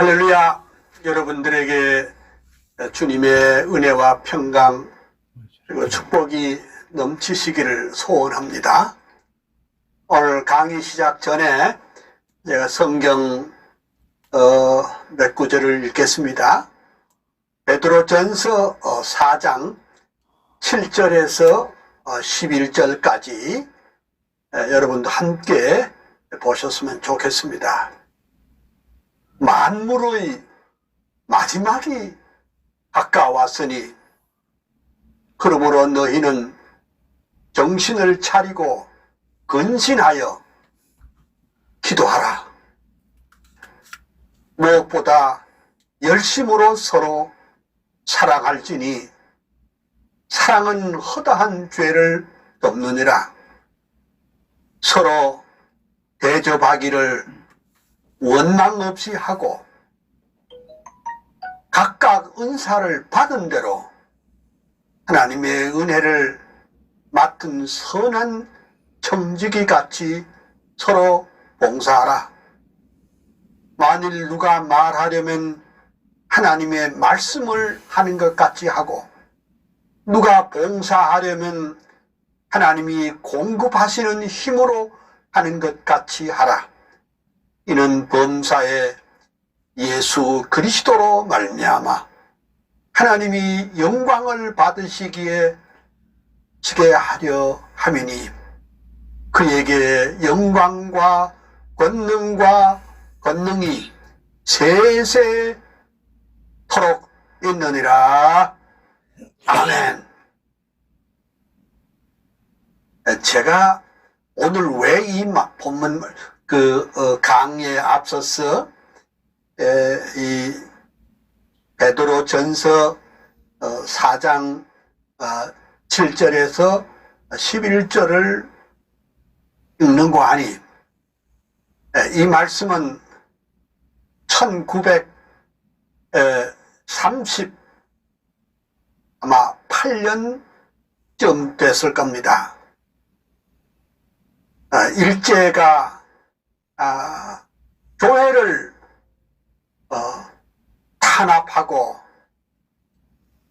할렐루야. 여러분들에게 주님의 은혜와 평강 그리고 축복이 넘치시기를 소원합니다. 오늘 강의 시작 전에 제가 성경 몇 구절을 읽겠습니다. 베드로전서 4장 7절에서 11절까지 여러분도 함께 보셨으면 좋겠습니다. 만물의 마지막이 가까웠으니 그러므로 너희는 정신을 차리고 근신하여 기도하라. 무엇보다 열심으로 서로 사랑할지니 사랑은 허다한 죄를 덮느니라. 서로 대접하기를 원망 없이 하고 각각 은사를 받은 대로 하나님의 은혜를 맡은 선한 청지기 같이 서로 봉사하라. 만일 누가 말하려면 하나님의 말씀을 하는 것 같이 하고 누가 봉사하려면 하나님이 공급하시는 힘으로 하는 것 같이 하라. 이는 범사에 예수 그리스도로 말미암아 하나님이 영광을 받으시기에 지게 하려 함이니 그에게 영광과 권능이 세세토록 있느니라. 아멘. 제가 오늘 왜 이 본문 강의에 앞서서 이 베드로전서 4장 7절에서 11절을 읽는고 하니 이 말씀은 1938년쯤 됐을 겁니다. 일제가 교회를 탄압하고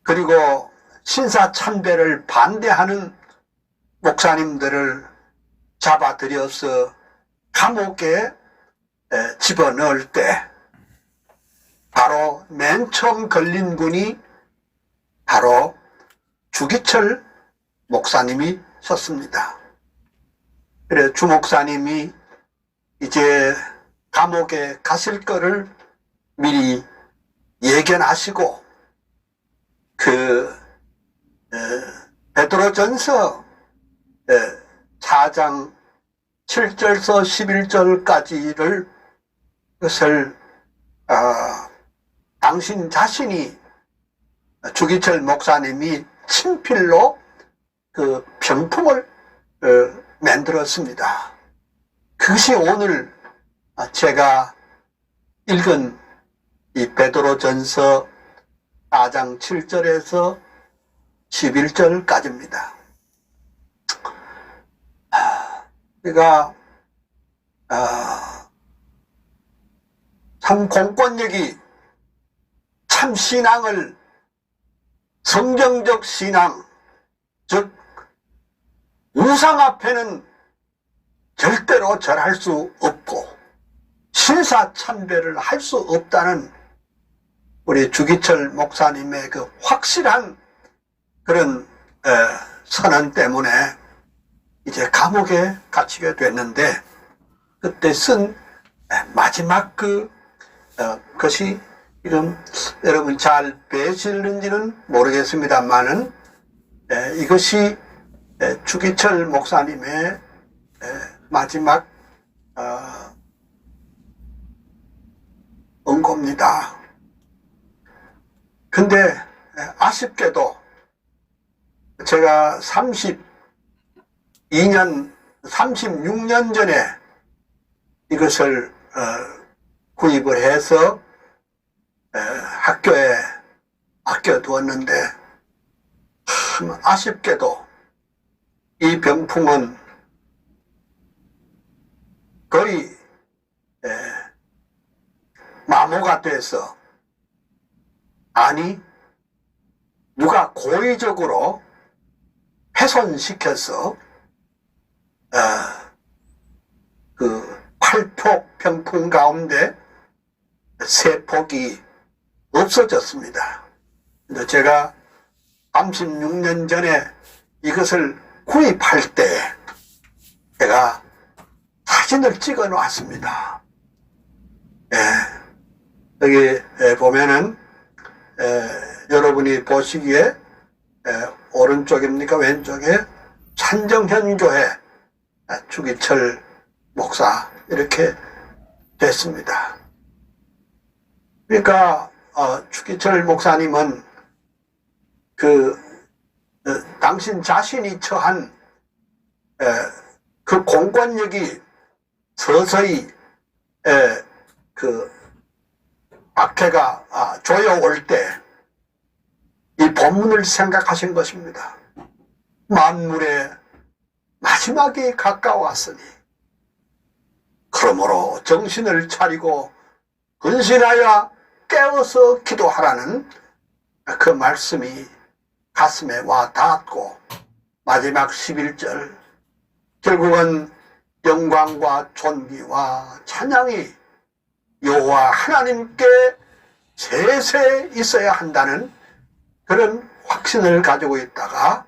그리고 신사참배를 반대하는 목사님들을 잡아들여서 감옥에 집어넣을 때 바로 맨 처음 걸린 분이 바로 주기철 목사님이셨습니다. 그래 주 목사님이 이제 감옥에 가실 거를 미리 예견하시고 베드로전서 4장 7절에서 11절까지를 그것을 당신 자신이 주기철 목사님이 친필로 그 병풍을 만들었습니다. 그것이 오늘 제가 읽은 이 베드로전서 4장 7절에서 11절까지입니다. 그러니까 참 공권력이 참 신앙을 성경적 신앙 즉 우상 앞에는 절대로 절할 수 없고 신사참배를 할 수 없다는 우리 주기철 목사님의 그 확실한 그런 선언 때문에 이제 감옥에 갇히게 됐는데 그때 쓴 마지막 것이 지금 여러분 잘 배실는지는 모르겠습니다만은 이것이 주기철 목사님의 마지막 언고입니다. 근데 아쉽게도 제가 36년 전에 이것을 구입을 해서 학교에 아껴두었는데 아쉽게도 이 병풍은 거의 마모가 돼서, 아니 누가 고의적으로 훼손시켜서 그 8폭 병풍 가운데 3폭이 없어졌습니다. 근데 제가 36년 전에 이것을 구입할 때 제가 사진을 찍어 놨습니다. 여기 보면은 여러분이 보시기에 오른쪽입니까 왼쪽에 찬정현 교회 주기철 목사 이렇게 됐습니다. 그러니까 주기철 목사님은 당신 자신이 처한 그 공권력이 서서히 그 박해가 조여올 때 이 본문을 생각하신 것입니다. 만물의 마지막이 가까웠으니 그러므로 정신을 차리고 근신하여 깨어서 기도하라는 그 말씀이 가슴에 와 닿았고, 마지막 11절 결국은 영광과 존귀와 찬양이 여호와 하나님께 세세 있어야 한다는 그런 확신을 가지고 있다가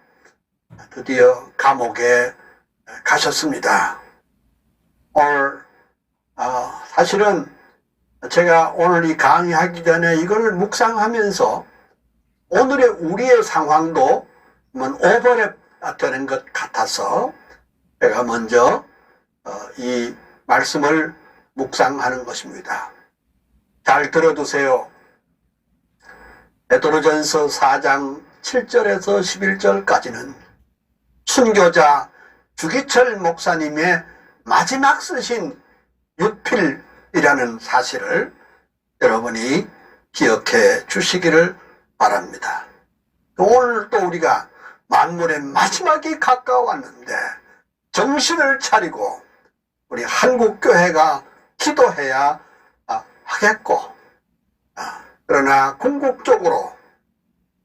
드디어 감옥에 가셨습니다. 오늘 사실은 제가 오늘 이 강의하기 전에 이걸 묵상하면서 오늘의 우리의 상황도 오버랩 되는 것 같아서 제가 먼저 이 말씀을 묵상하는 것입니다. 잘 들어두세요. 베드로전서 4장 7절에서 11절까지는 순교자 주기철 목사님의 마지막 쓰신 유필이라는 사실을 여러분이 기억해 주시기를 바랍니다. 오늘 또 우리가 만물의 마지막이 가까웠는데 정신을 차리고 우리 한국교회가 기도해야 하겠고, 그러나 궁극적으로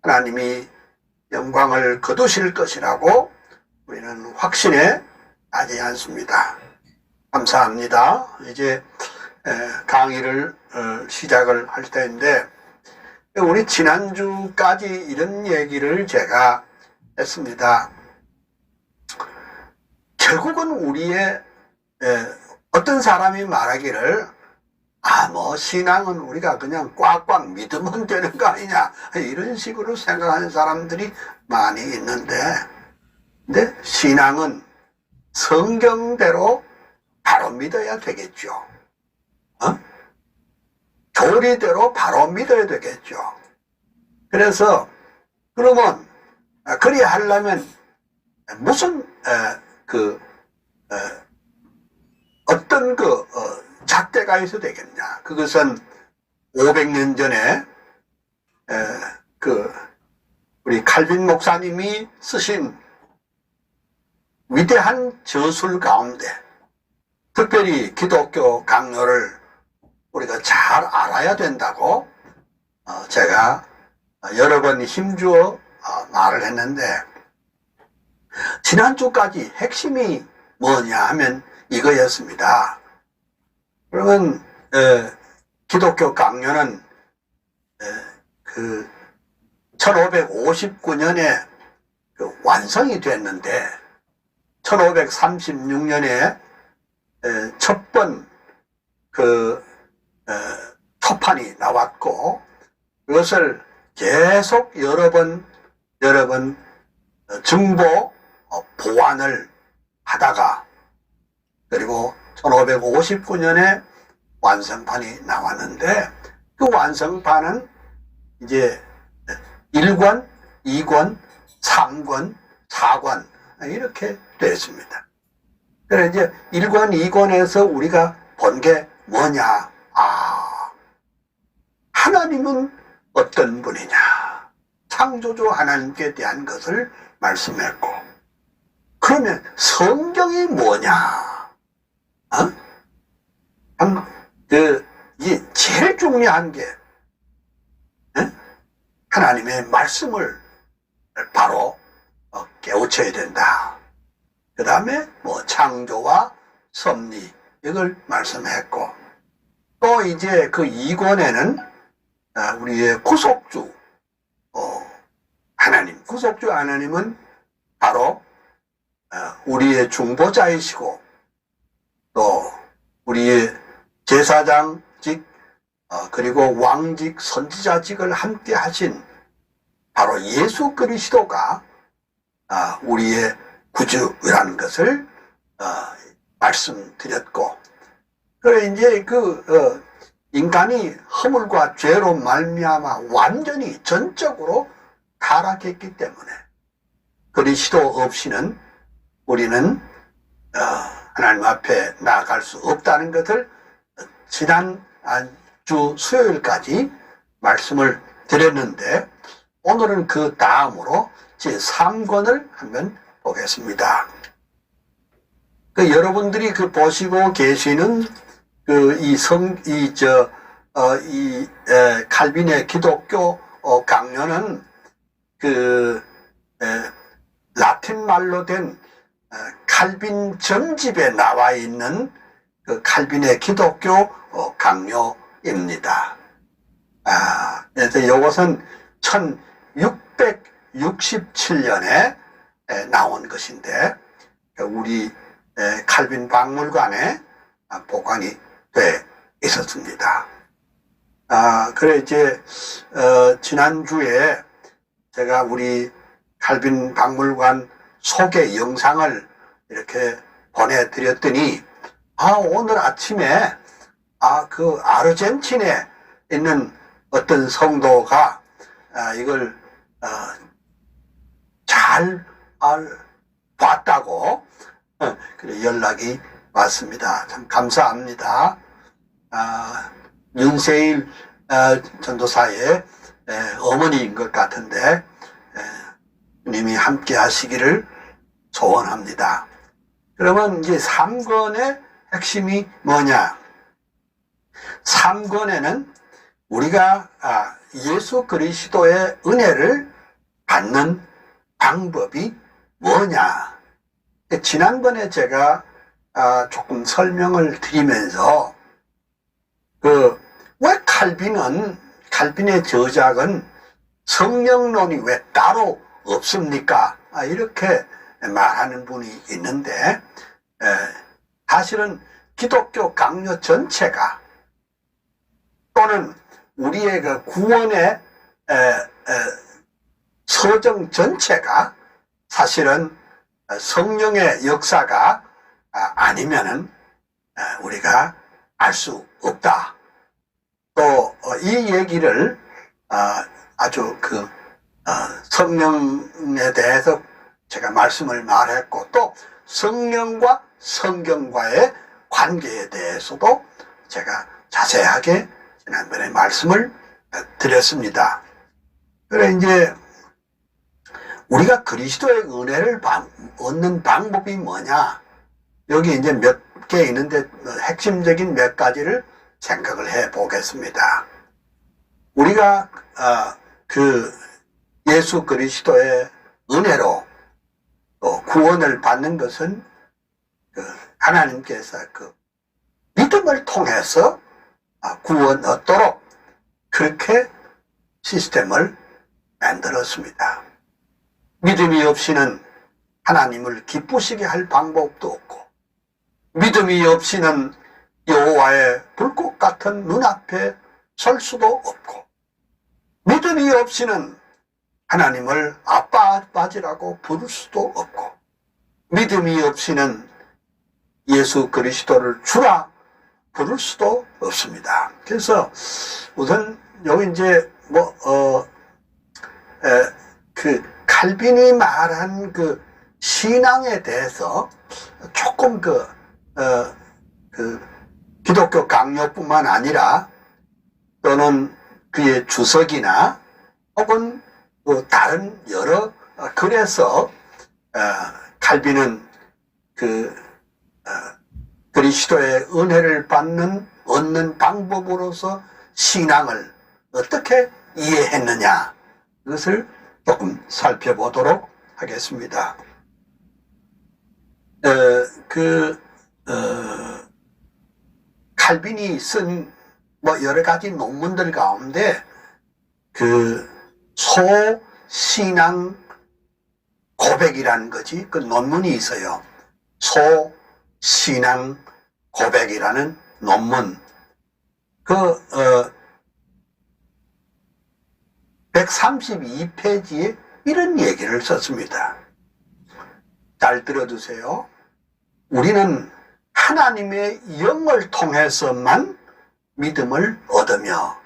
하나님이 영광을 거두실 것이라고 우리는 확신에 나지 않습니다. 감사합니다. 이제 강의를 시작을 할 때인데, 우리 지난주까지 이런 얘기를 제가 했습니다. 결국은 우리의 어떤 사람이 말하기를 신앙은 우리가 그냥 꽉꽉 믿으면 되는 거 아니냐, 이런 식으로 생각하는 사람들이 많이 있는데, 근데 신앙은 성경대로 바로 믿어야 되겠죠. 교리대로 바로 믿어야 되겠죠. 그래서 그러면 그리 하려면 무슨 어떤 잣대가 있어야 되겠냐. 그것은 500년 전에 우리 칼빈 목사님이 쓰신 위대한 저술 가운데 특별히 기독교 강요를 우리가 잘 알아야 된다고 제가 여러 번 힘주어 말을 했는데, 지난주까지 핵심이 뭐냐 하면 이거였습니다. 그러면 기독교 강요는 1559년에 완성이 됐는데 1536년에 첫 번 초판이 나왔고, 그것을 계속 여러 번 증보 보완을 하다가, 그리고 1559년에 완성판이 나왔는데, 그 완성판은 이제 1권, 2권, 3권, 4권 이렇게 되었습니다. 그래서 이제 1권, 2권에서 우리가 본 게 뭐냐? 하나님은 어떤 분이냐? 창조주 하나님께 대한 것을 말씀했고, 그러면 성경이 뭐냐? 이게 제일 중요한 게 하나님의 말씀을 바로 깨우쳐야 된다. 그 다음에 뭐 창조와 섭리 이걸 말씀했고, 또 이제 그 2권에는 우리의 구속주 하나님, 구속주 하나님은 바로 우리의 중보자이시고 또 우리의 제사장직 그리고 왕직 선지자직을 함께 하신 바로 예수 그리스도가 우리의 구주라는 것을 말씀드렸고, 그래 이제 인간이 허물과 죄로 말미암아 완전히 전적으로 타락했기 때문에 그리스도 없이는 우리는 하나님 앞에 나아갈 수 없다는 것을 지난 주 수요일까지 말씀을 드렸는데, 오늘은 그 다음으로 제3권을 한번 보겠습니다. 여러분들이 보시고 계시는 칼빈의 기독교 강요는 라틴 말로 된 칼빈 전집에 나와 있는 칼빈의 기독교 강요입니다. 그래서 이것은 1667년에 나온 것인데 우리 칼빈 박물관에 보관이 돼 있었습니다. 그래 이제 지난주에 제가 우리 칼빈 박물관 소개 영상을 이렇게 보내드렸더니 오늘 아침에 아르헨티나에 있는 어떤 성도가 이걸 잘 봤다고 그래 연락이 왔습니다. 참 감사합니다. 윤세일 전도사의 어머니인 것 같은데 주님이 함께 하시기를 소원합니다. 그러면 이제 3권의 핵심이 뭐냐? 3권에는 우리가 예수 그리스도의 은혜를 받는 방법이 뭐냐? 지난번에 제가 조금 설명을 드리면서 왜 칼빈의 저작은 성령론이 왜 따로 없습니까? 이렇게 말하는 분이 있는데, 사실은 기독교 강요 전체가 또는 우리의 구원의 서정 전체가 사실은 성령의 역사가 아니면은 우리가 알 수 없다. 또 이 얘기를 아주 성령에 대해서 제가 말씀을 말했고, 또 성령과 성경과의 관계에 대해서도 제가 자세하게 지난번에 말씀을 드렸습니다. 그래 이제 우리가 그리스도의 은혜를 얻는 방법이 뭐냐? 여기 이제 몇 개 있는데 핵심적인 몇 가지를 생각을 해 보겠습니다. 우리가 예수 그리스도의 은혜로 또 구원을 받는 것은 하나님께서 믿음을 통해서 구원 얻도록 그렇게 시스템을 만들었습니다. 믿음이 없이는 하나님을 기쁘시게 할 방법도 없고, 믿음이 없이는 여호와의 불꽃 같은 눈앞에 설 수도 없고, 믿음이 없이는 하나님을 아빠지라고 부를 수도 없고, 믿음이 없이는 예수 그리스도를 주라 부를 수도 없습니다. 그래서 우선 여기 이제 칼빈이 말한 신앙에 대해서 조금 기독교 강요뿐만 아니라 또는 그의 주석이나 혹은 다른 여러 글에서 칼빈은 그리스도의 은혜를 받는 얻는 방법으로서 신앙을 어떻게 이해했느냐, 이것을 조금 살펴보도록 하겠습니다. 칼빈이 쓴 여러 가지 논문들 가운데 소신앙 고백이라는 거지, 그 논문이 있어요. 소신앙 고백이라는 논문. 132페이지에 이런 얘기를 썼습니다. 잘 들어두세요. 우리는 하나님의 영을 통해서만 믿음을 얻으며,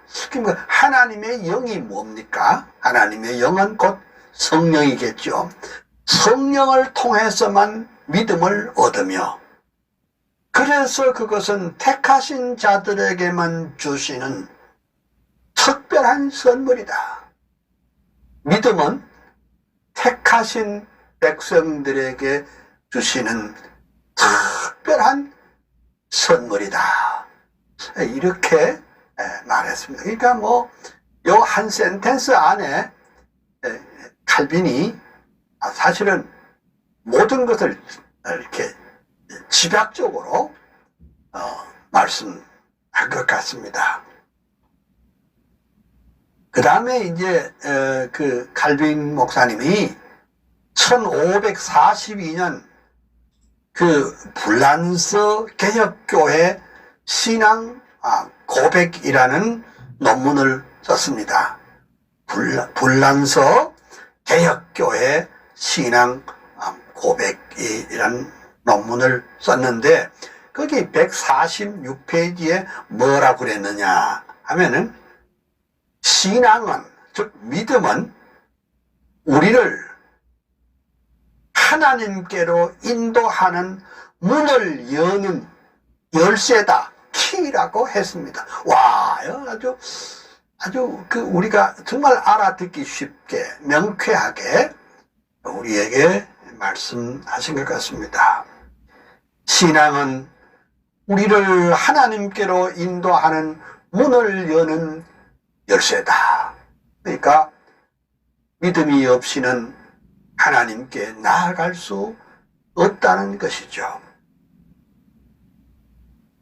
하나님의 영이 뭡니까? 하나님의 영은 곧 성령이겠죠. 성령을 통해서만 믿음을 얻으며, 그래서 그것은 택하신 자들에게만 주시는 특별한 선물이다. 믿음은 택하신 백성들에게 주시는 특별한 선물이다. 이렇게 말했습니다. 그러니까 요 한 센텐스 안에 칼빈이 사실은 모든 것을 이렇게 집약적으로 말씀한 것 같습니다. 그 다음에 이제 칼빈 목사님이 1542년 불란서 개혁교회 신앙 고백이라는 논문을 썼습니다. 불란서 개혁교회 신앙 고백이라는 논문을 썼는데, 거기 146페이지에 뭐라고 그랬느냐 하면은, 신앙은, 즉 믿음은 우리를 하나님께로 인도하는 문을 여는 열쇠다, 키라고 했습니다. 와, 아주 우리가 정말 알아듣기 쉽게 명쾌하게 우리에게 말씀하신 것 같습니다. 신앙은 우리를 하나님께로 인도하는 문을 여는 열쇠다. 그러니까 믿음이 없이는 하나님께 나아갈 수 없다는 것이죠.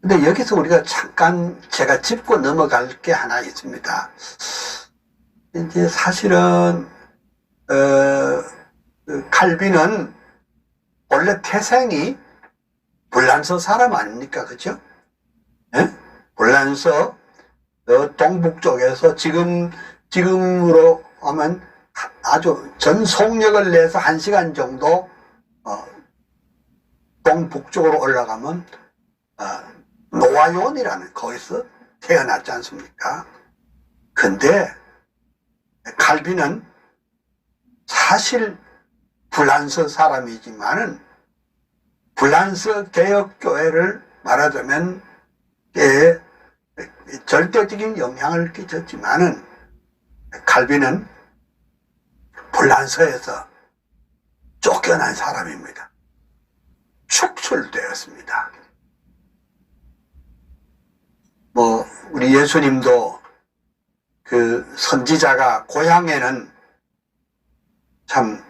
근데 여기서 우리가 잠깐 제가 짚고 넘어갈 게 하나 있습니다. 이제 사실은 칼빈은 원래 태생이 불란서 사람 아닙니까? 그죠? 예? 불란서 동북 쪽에서 지금으로 하면 아주 전속력을 내서 1시간 정도 동북쪽으로 올라가면 노아온이라는 거기서 태어났지 않습니까? 근데 칼빈은 사실 불란서 사람이지만은 불란서 개혁교회를 말하자면 절대적인 영향을 끼쳤지만은 칼빈은 불란서에서 쫓겨난 사람입니다. 축출되었습니다. 우리 예수님도 그 선지자가 고향에는 참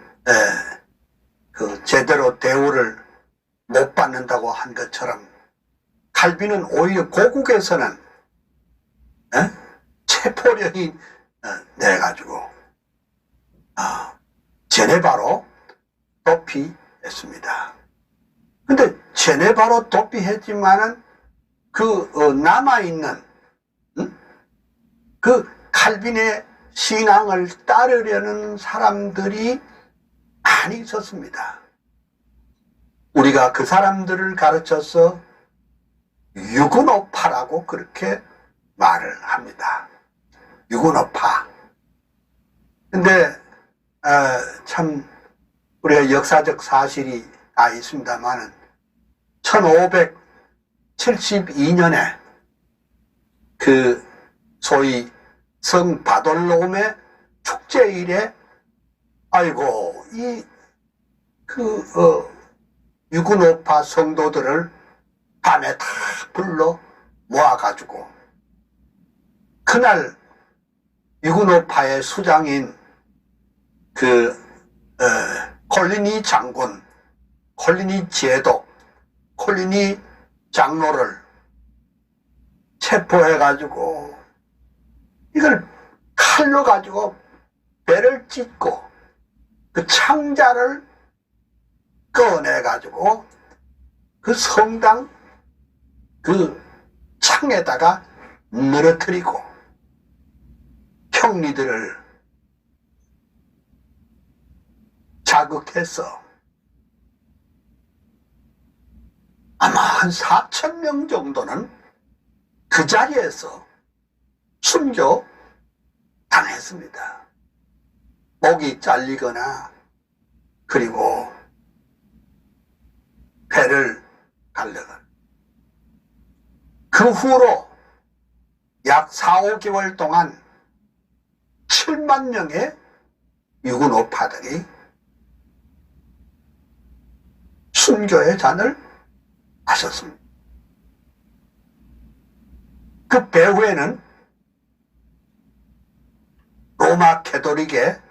제대로 대우를 못 받는다고 한 것처럼, 칼빈은 오히려 고국에서는 체포령이 내가지고 제네바로 도피했습니다. 근데 제네바로 도피했지만은 남아있는 칼빈의 신앙을 따르려는 사람들이 많이 있었습니다. 우리가 그 사람들을 가르쳐서 유구노파라고 그렇게 말을 합니다. 유구노파. 근데 참 우리가 역사적 사실이 다 있습니다만은 1572년에 소위 성 바돌로움의 축제일에 아이고 유구노파 성도들을 밤에 다 불러 모아가지고 그날 유군호파의 수장인 콜리니 장군, 콜리니 제독, 콜리니 장로를 체포해가지고 이걸 칼로 가지고 배를 찢고 그 창자를 꺼내가지고 그 성당 그 창에다가 늘어뜨리고 형리들을 자극해서 아마 한 4,000명 정도는 그 자리에서 순교 당했습니다. 목이 잘리거나 그리고 배를 갈르거나. 그 후로 약 4, 5개월 동안 7만 명의 유군호파들이 순교의 잔을 마셨습니다. 그 배후에는 로마 캐톨릭의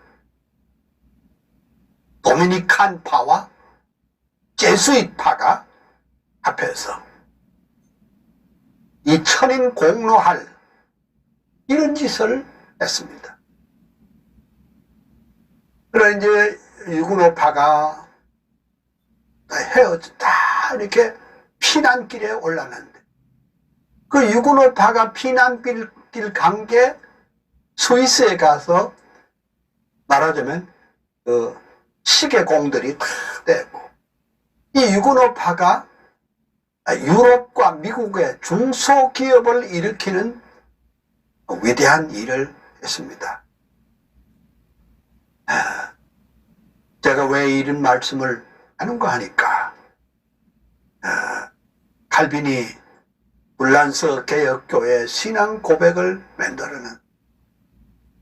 도미니칸파와 제수잇파가 앞에서 이 천인 공로할 이런 짓을 했습니다. 그래 이제 유군호파가 다 이렇게 피난길에 올랐는데 그 유군호파가 피난길 간 게 스위스에 가서 말하자면 그 시계공들이 다 되고 이 유군호파가 유럽과 미국의 중소기업을 일으키는 위대한 일을 했습니다. 제가 왜 이런 말씀을 하는가 하니까 칼빈이 불란서 개혁교회 신앙 고백을 만들어는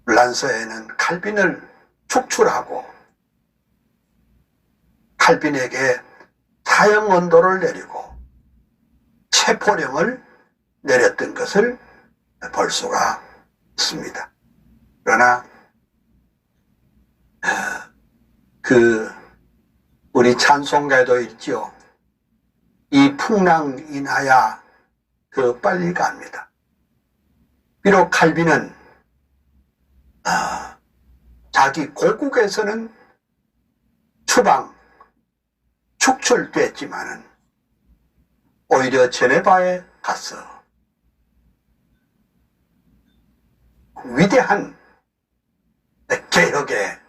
불란서에는 칼빈을 축출하고 칼빈에게 사형 언도를 내리고 체포령을 내렸던 것을 볼 수가 있습니다. 그러나 우리 찬송가에도 있죠. 이 풍랑 인하여 빨리 갑니다. 비록 칼빈은 자기 고국에서는 축출됐지만은 오히려 제네바에 가서 위대한 개혁의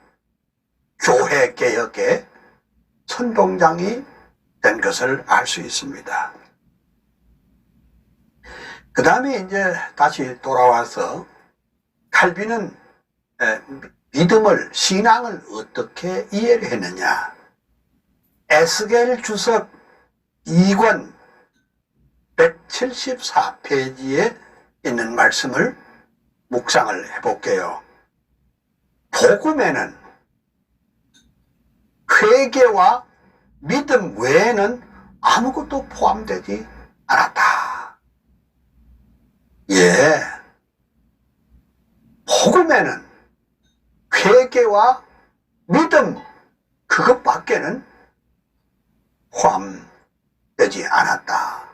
교회 개혁의 선봉장이 된 것을 알 수 있습니다. 그 다음에 이제 다시 돌아와서 칼빈은 믿음을, 신앙을 어떻게 이해를 했느냐. 에스겔 주석 2권 174페이지에 있는 말씀을 묵상을 해볼게요. 복음에는 회개와 믿음 외에는 아무것도 포함되지 않았다. 예. 복음에는 회개와 믿음 그것밖에는 포함되지 않았다.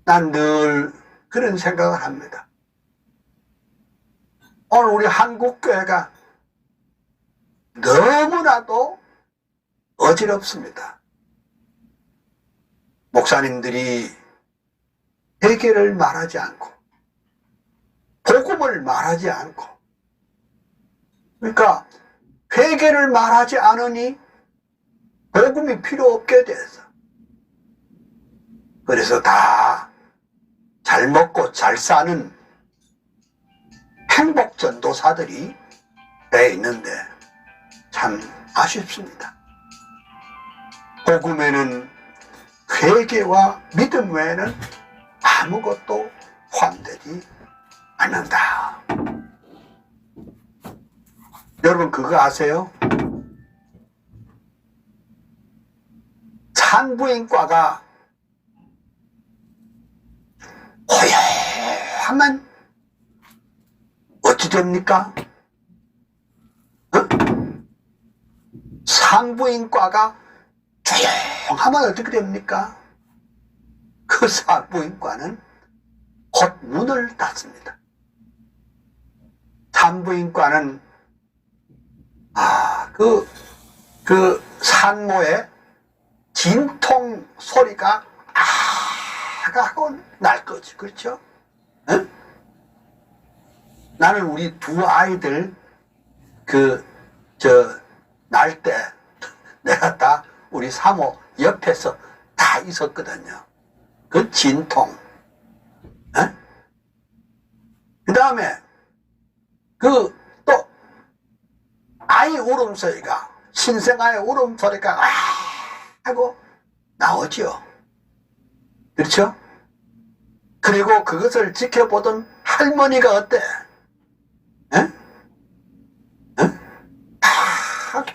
난 늘 그런 생각을 합니다. 오늘 우리 한국교회가 너무나도 어지럽습니다. 목사님들이 회개를 말하지 않고 복음을 말하지 않고 그러니까 회개를 말하지 않으니 복음이 필요 없게 돼서 그래서 다 잘 먹고 잘 사는 행복 전도사들이 돼 있는데 참 아쉽습니다. 복음에는 회개와 믿음 외에는 아무것도 포함되지 않는다. 여러분 그거 아세요? 산부인과가 하면 어찌 됩니까? 산부인과가 조용하면 어떻게 됩니까? 그 산부인과는 곧 문을 닫습니다. 산부인과는 산모의 진통 소리가 하고 날 거지, 그렇죠? 응? 나는 우리 두 아이들 날 때 내가 다 우리 사모 옆에서 다 있었거든요. 그 진통. 그 다음에 또 아이 울음소리가, 신생아의 울음소리가 하고 나오죠. 그렇죠? 그리고 그것을 지켜보던 할머니가 어때?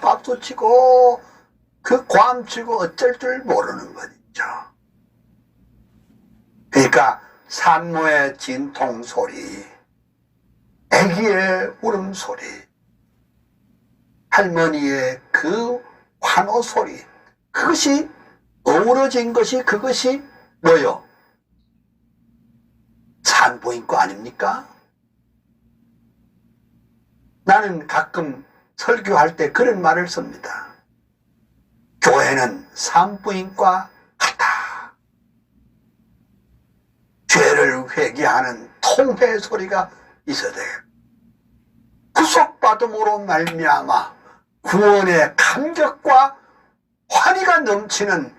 박수 치고 그 괌 치고 어쩔 줄 모르는 거죠. 그러니까 산모의 진통 소리, 아기의 울음소리, 할머니의 그 환호 소리, 그것이 어우러진 것이 그것이 뭐요? 산부인과 아닙니까? 나는 가끔 설교할 때 그런 말을 씁니다. 교회는 산부인과 같다. 죄를 회개하는 통회 소리가 있어야 돼요. 구속받음으로 말미암아 구원의 감격과 환희가 넘치는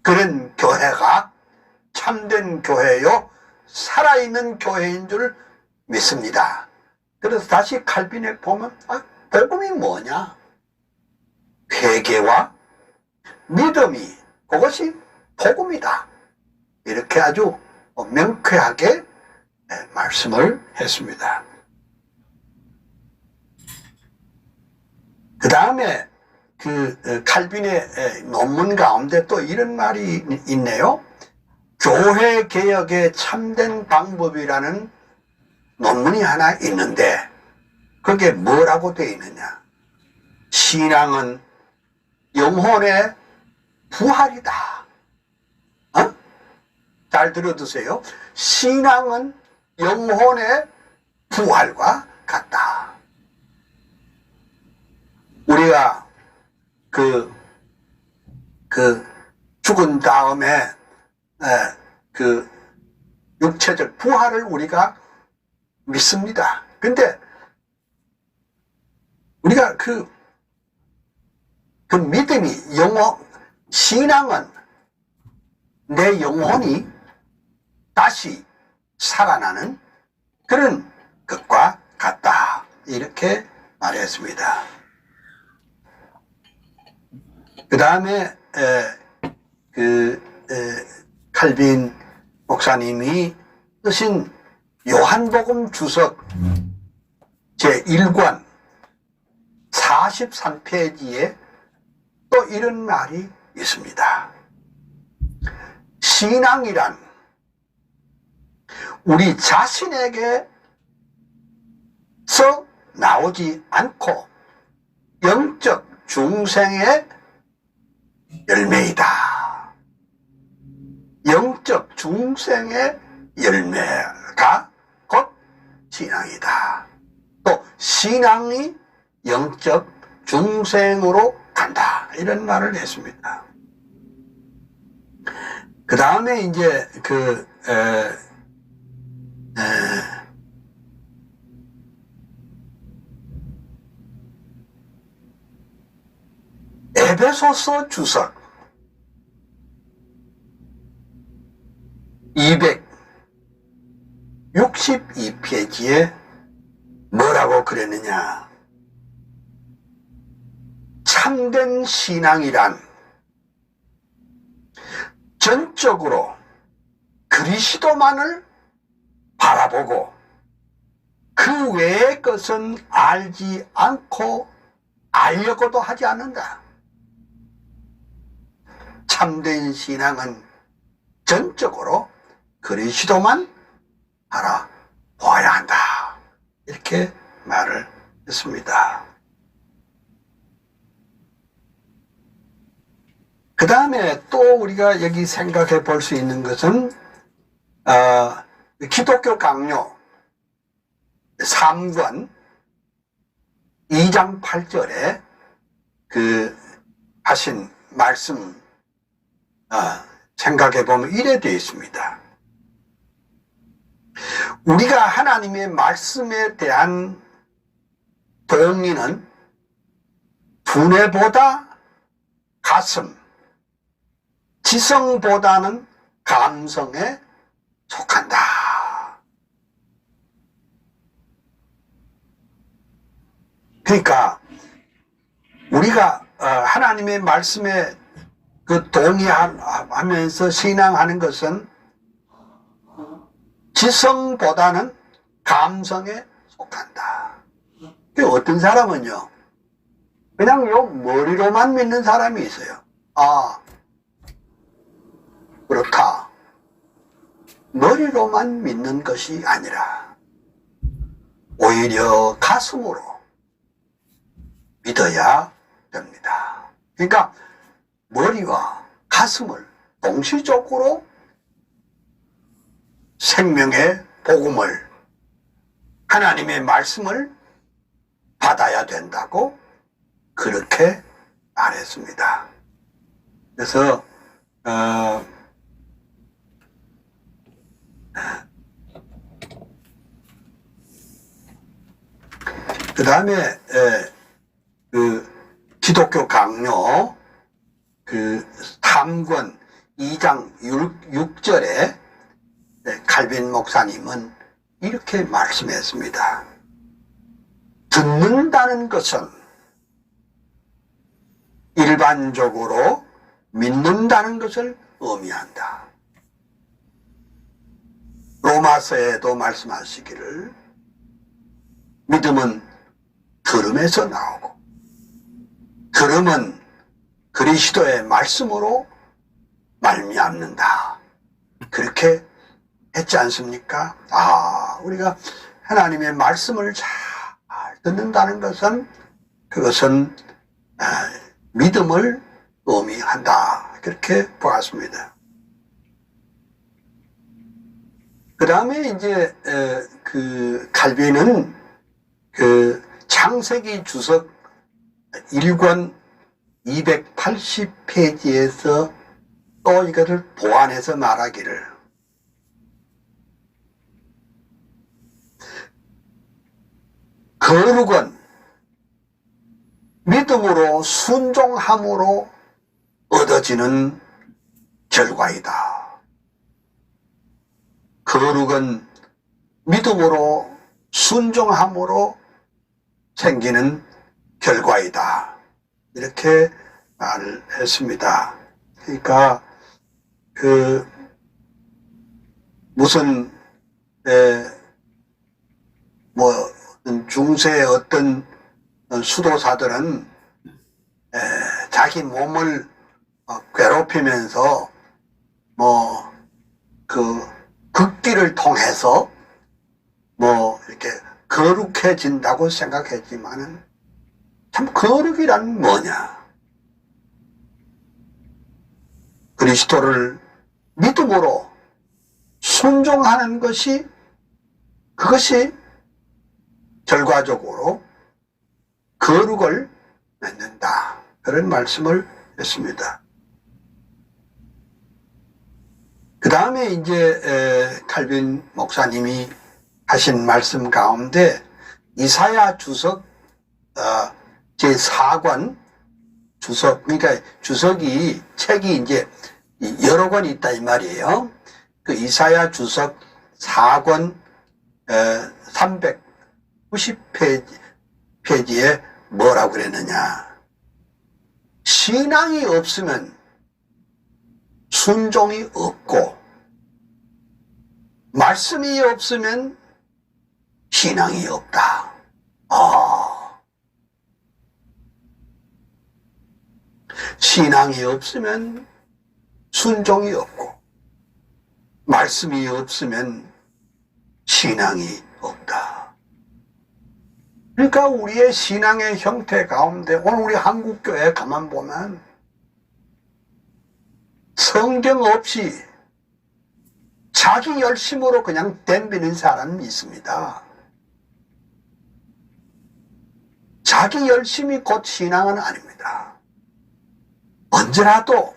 그런 교회가 참된 교회요, 살아있는 교회인 줄 믿습니다. 그래서 다시 칼빈에 보면 복음이 뭐냐? 회개와 믿음이 그것이 복음이다. 이렇게 아주 명쾌하게 말씀을 했습니다. 그 다음에 칼빈의 논문 가운데 또 이런 말이 있네요. 교회 개혁의 참된 방법이라는 논문이 하나 있는데 그게 뭐라고 되어 있느냐? 신앙은 영혼의 부활이다. 잘 들어두세요. 신앙은 영혼의 부활과 같다. 우리가 죽은 다음에 육체적 부활을 우리가 믿습니다. 근데 우리가 그 믿음이 신앙은 내 영혼이 다시 살아나는 그런 것과 같다. 이렇게 말했습니다. 그 다음에 칼빈 목사님이 쓰신 요한복음 주석 제1권 43페이지에 또 이런 말이 있습니다. 신앙이란 우리 자신에게서 나오지 않고 영적 중생의 열매이다. 영적 중생의 열매가 곧 신앙이다. 또 신앙이 영적 중생으로 간다. 이런 말을 했습니다. 그 다음에 이제 에베소서 주석 262페이지에 뭐라고 그랬느냐? 참된 신앙이란 전적으로 그리스도만을 바라보고 그 외의 것은 알지 않고 알려고도 하지 않는다. 참된 신앙은 전적으로 그리스도만 보아야 한다. 이렇게 말을 했습니다. 그 다음에 또 우리가 여기 생각해 볼 수 있는 것은 기독교 강요 3권 2장 8절에 그 하신 말씀 생각해 보면 이래 되어 있습니다. 우리가 하나님의 말씀에 대한 동의는 두뇌보다 가슴, 지성보다는 감성에 속한다. 그러니까 우리가 하나님의 말씀에 그 동의하면서 신앙하는 것은 지성보다는 감성에 속한다. 어떤 사람은요, 그냥 요 머리로만 믿는 사람이 있어요. 아, 그렇다. 머리로만 믿는 것이 아니라 오히려 가슴으로 믿어야 됩니다. 그러니까 머리와 가슴을 동시적으로 생명의 복음을, 하나님의 말씀을 받아야 된다고 그렇게 말했습니다. 그래서 그 다음에 그 기독교 강요 그 3권 2장 6절에 칼빈 목사님은 이렇게 말씀했습니다. 듣는다는 것은 일반적으로 믿는다는 것을 의미한다. 로마서에도 말씀하시기를 믿음은 들음에서 나오고 들음은 그리스도의 말씀으로 말미암는다. 그렇게 했지 않습니까? 우리가 하나님의 말씀을 잘 듣는다는 것은 그것은 믿음을 의미한다. 그렇게 보았습니다. 그 다음에 이제 그 칼빈은 그 창세기 주석 1권 280페이지에서 또 이것을 보완해서 말하기를 거룩은 믿음으로 순종함으로 얻어지는 결과이다. 거룩은 믿음으로 순종함으로 생기는 결과이다. 이렇게 말을 했습니다. 그러니까 무슨 중세의 어떤 수도사들은 자기 몸을 괴롭히면서 극기를 통해서 이렇게 거룩해진다고 생각했지만은 참 거룩이란 뭐냐? 그리스도를 믿음으로 순종하는 것이 그것이 결과적으로 거룩을 맺는다. 그런 말씀을 했습니다. 그 다음에 이제 칼빈 목사님이 하신 말씀 가운데 이사야 주석 제4권 주석, 그러니까 주석이 책이 이제 여러 권 있다 이 말이에요. 그 이사야 주석 4권 390페이지에 뭐라고 그랬느냐? 신앙이 없으면 순종이 없고 말씀이 없으면 신앙이 없다. 신앙이 없으면 순종이 없고 말씀이 없으면 신앙이 없다. 그러니까 우리의 신앙의 형태 가운데 오늘 우리 한국교회 가만 보면 성경 없이 자기 열심으로 그냥 덤비는 사람이 있습니다. 자기 열심이 곧 신앙은 아닙니다. 언제라도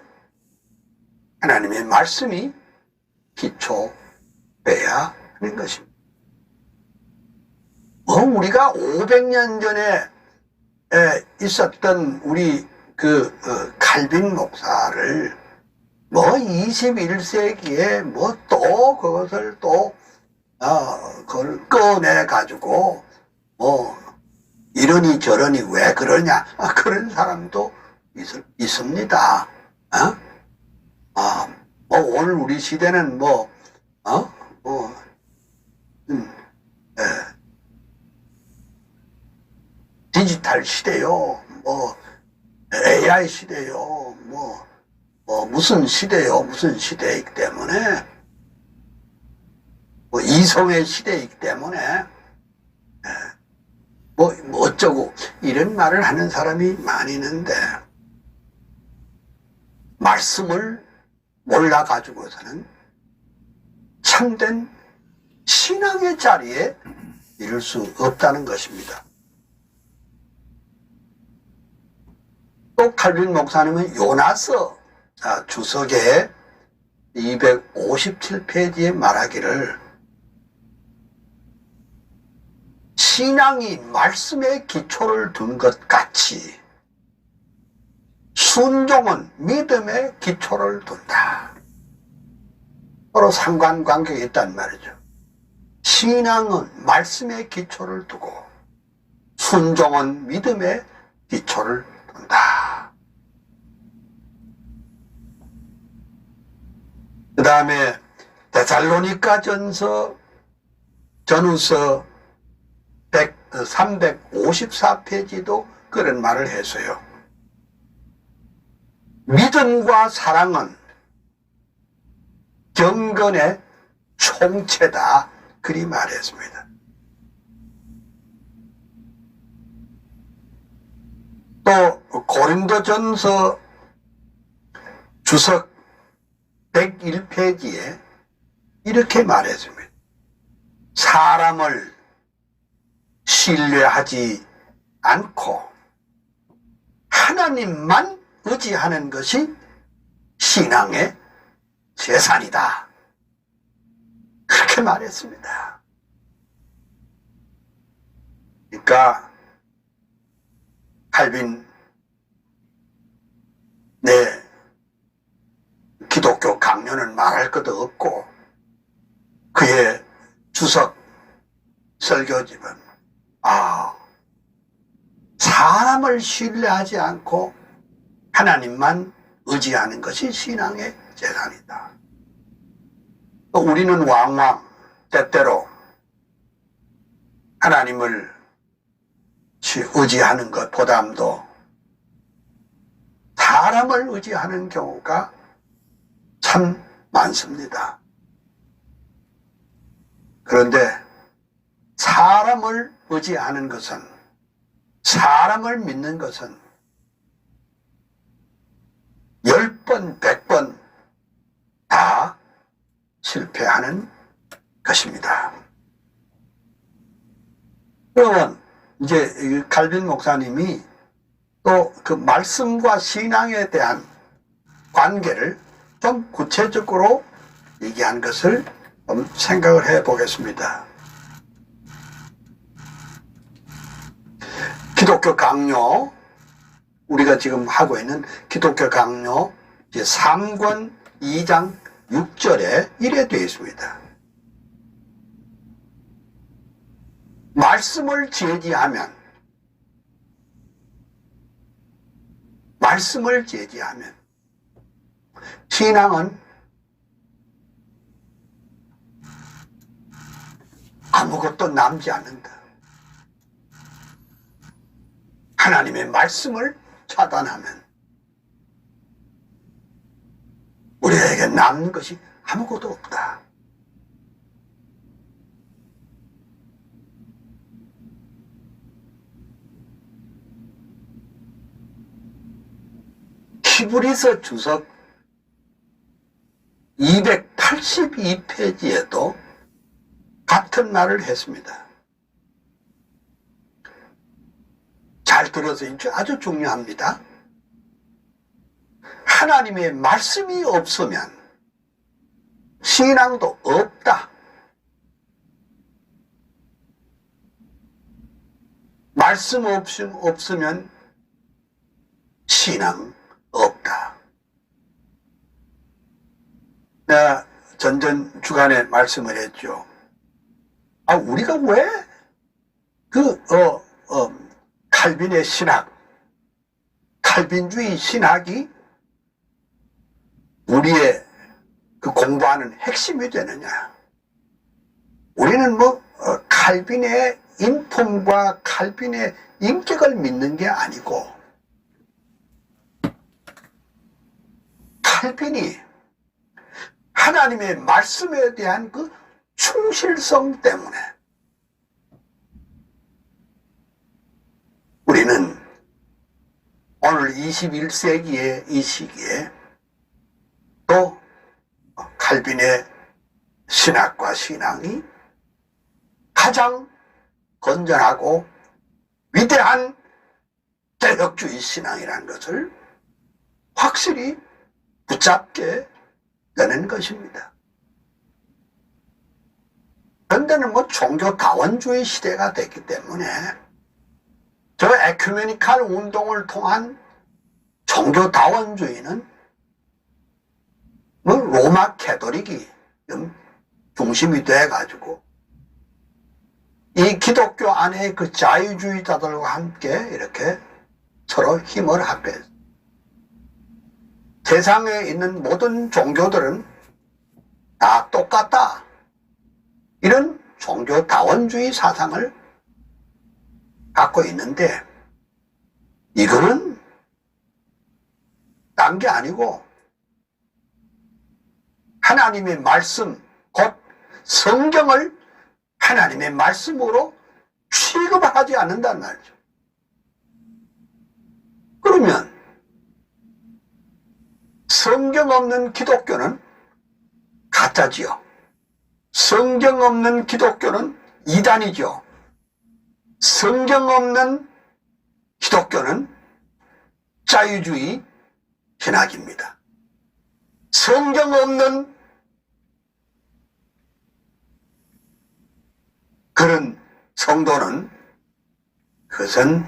하나님의 말씀이 기초돼야 하는 것입니다. 우리가 500년 전에 있었던 우리 칼빈 목사를 21세기에 또 그것을 그걸 꺼내 가지고 이러니 저러니 왜 그러냐 그런 사람도 있습니다. 오늘 우리 시대는 디지털 시대요, AI 시대요, 무슨 시대요, 무슨 시대이기 때문에, 이성의 시대이기 때문에, 어쩌고, 이런 말을 하는 사람이 많이 있는데, 말씀을 몰라가지고서는 참된 신앙의 자리에 이를 수 없다는 것입니다. 또 칼빈 목사님은 요나서 주석의 257페이지에 말하기를 신앙이 말씀에 기초를 둔 것 같이 순종은 믿음에 기초를 둔다. 서로 상관관계가 있단 말이죠. 신앙은 말씀에 기초를 두고 순종은 믿음에 기초를 둔다. 그 다음에 데살로니가 전후서 354페이지도 그런 말을 했어요. 믿음과 사랑은 경건의 총체다. 그리 말했습니다. 또 고린도전서 주석 101페이지에 이렇게 말했습니다. 사람을 신뢰하지 않고 하나님만 의지하는 것이 신앙의 재산이다. 그렇게 말했습니다. 그러니까 칼빈 내 기독교 강론은 말할 것도 없고 그의 주석 설교집은 사람을 신뢰하지 않고 하나님만 의지하는 것이 신앙의 재산이다. 또 우리는 왕왕 때때로 하나님을 의지하는 것보다도 사람을 의지하는 경우가 참 많습니다. 그런데 사람을 의지하는 것은, 사람을 믿는 것은 10번, 100번 다 실패하는 것입니다. 그러면 이제 칼빈 목사님이 또 그 말씀과 신앙에 대한 관계를 좀 구체적으로 얘기한 것을 좀 생각을 해 보겠습니다. 기독교 강요, 우리가 지금 하고 있는 기독교 강요 3권 2장 6절에 이래 되어 있습니다. 말씀을 제지하면 신앙은 아무것도 남지 않는다. 하나님의 말씀을 차단하면 우리에게 남는 것이 아무것도 없다. 히브리서 주석 282페이지에도 같은 말을 했습니다. 잘 들어서 아주 중요합니다. 하나님의 말씀이 없으면 신앙도 없다. 말씀 없으면 신앙 없다. 내가 전전 주간에 말씀을 했죠. 우리가 왜 칼빈의 신학, 칼빈주의 신학이 우리의 그 공부하는 핵심이 되느냐. 우리는 칼빈의 인품과 칼빈의 인격을 믿는 게 아니고, 칼빈이 하나님의 말씀에 대한 그 충실성 때문에 우리는 오늘 21세기의 이 시기에 또 칼빈의 신학과 신앙이 가장 건전하고 위대한 개혁주의 신앙이라는 것을 확실히 붙잡게 되는 것입니다. 그런데는 종교다원주의 시대가 됐기 때문에 저 에큐메니칼 운동을 통한 종교다원주의는 로마 캐토릭이 중심이 돼가지고 이 기독교 안에 그 자유주의자들과 함께 이렇게 서로 힘을 합해서 세상에 있는 모든 종교들은 다 똑같다. 이런 종교다원주의 사상을 갖고 있는데, 이거는 딴 게 아니고 하나님의 말씀, 곧 성경을 하나님의 말씀으로 취급하지 않는다는 말이죠. 그러면 성경 없는 기독교는 가짜지요. 성경 없는 기독교는 이단이죠. 성경 없는 기독교는 자유주의 신학입니다. 성경 없는 그런 성도는 그것은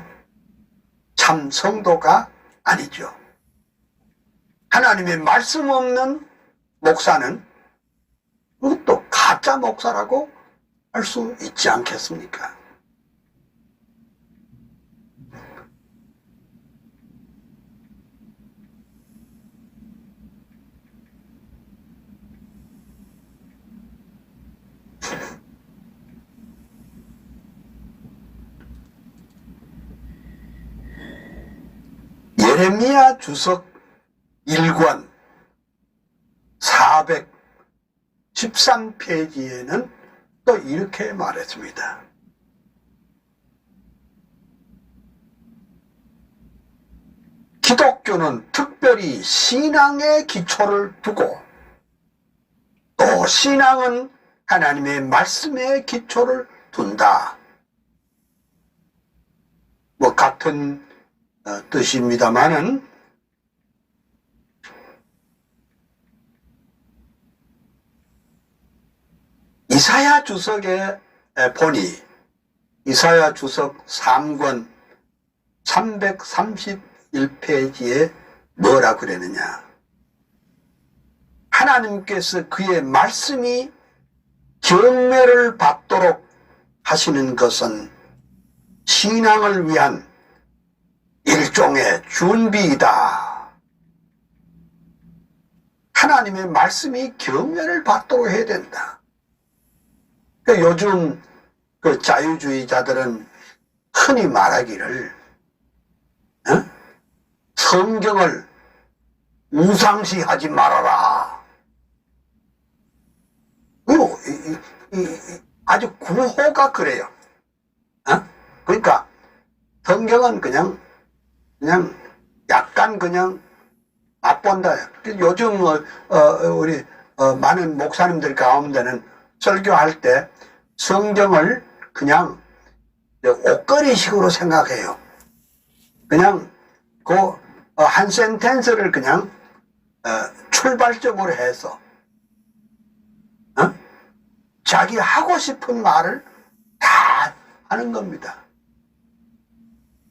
참 성도가 아니죠. 하나님의 말씀 없는 목사는 그것도 가짜 목사라고 할 수 있지 않겠습니까? 예레미야 주석 1권 413페이지에는 또 이렇게 말했습니다. 기독교는 특별히 신앙의 기초를 두고 또 신앙은 하나님의 말씀에 기초를 둔다. 같은 뜻입니다마는 이사야 주석에 보니 이사야 주석 3권 331페이지에 뭐라 그랬느냐. 하나님께서 그의 말씀이 경매를 받도록 하시는 것은 신앙을 위한 일종의 준비이다. 하나님의 말씀이 경매를 받도록 해야 된다. 요즘 그 자유주의자들은 흔히 말하기를 성경을 우상시하지 말아라. 아주 구호가 그래요. 그러니까 성경은 그냥 약간 그냥 맛본다. 요즘 우리 많은 목사님들 가운데는 설교할 때 성경을 그냥 옷걸이식으로 생각해요. 그냥 그 한 센텐스를 그냥 출발점으로 해서 자기 하고 싶은 말을 다 하는 겁니다.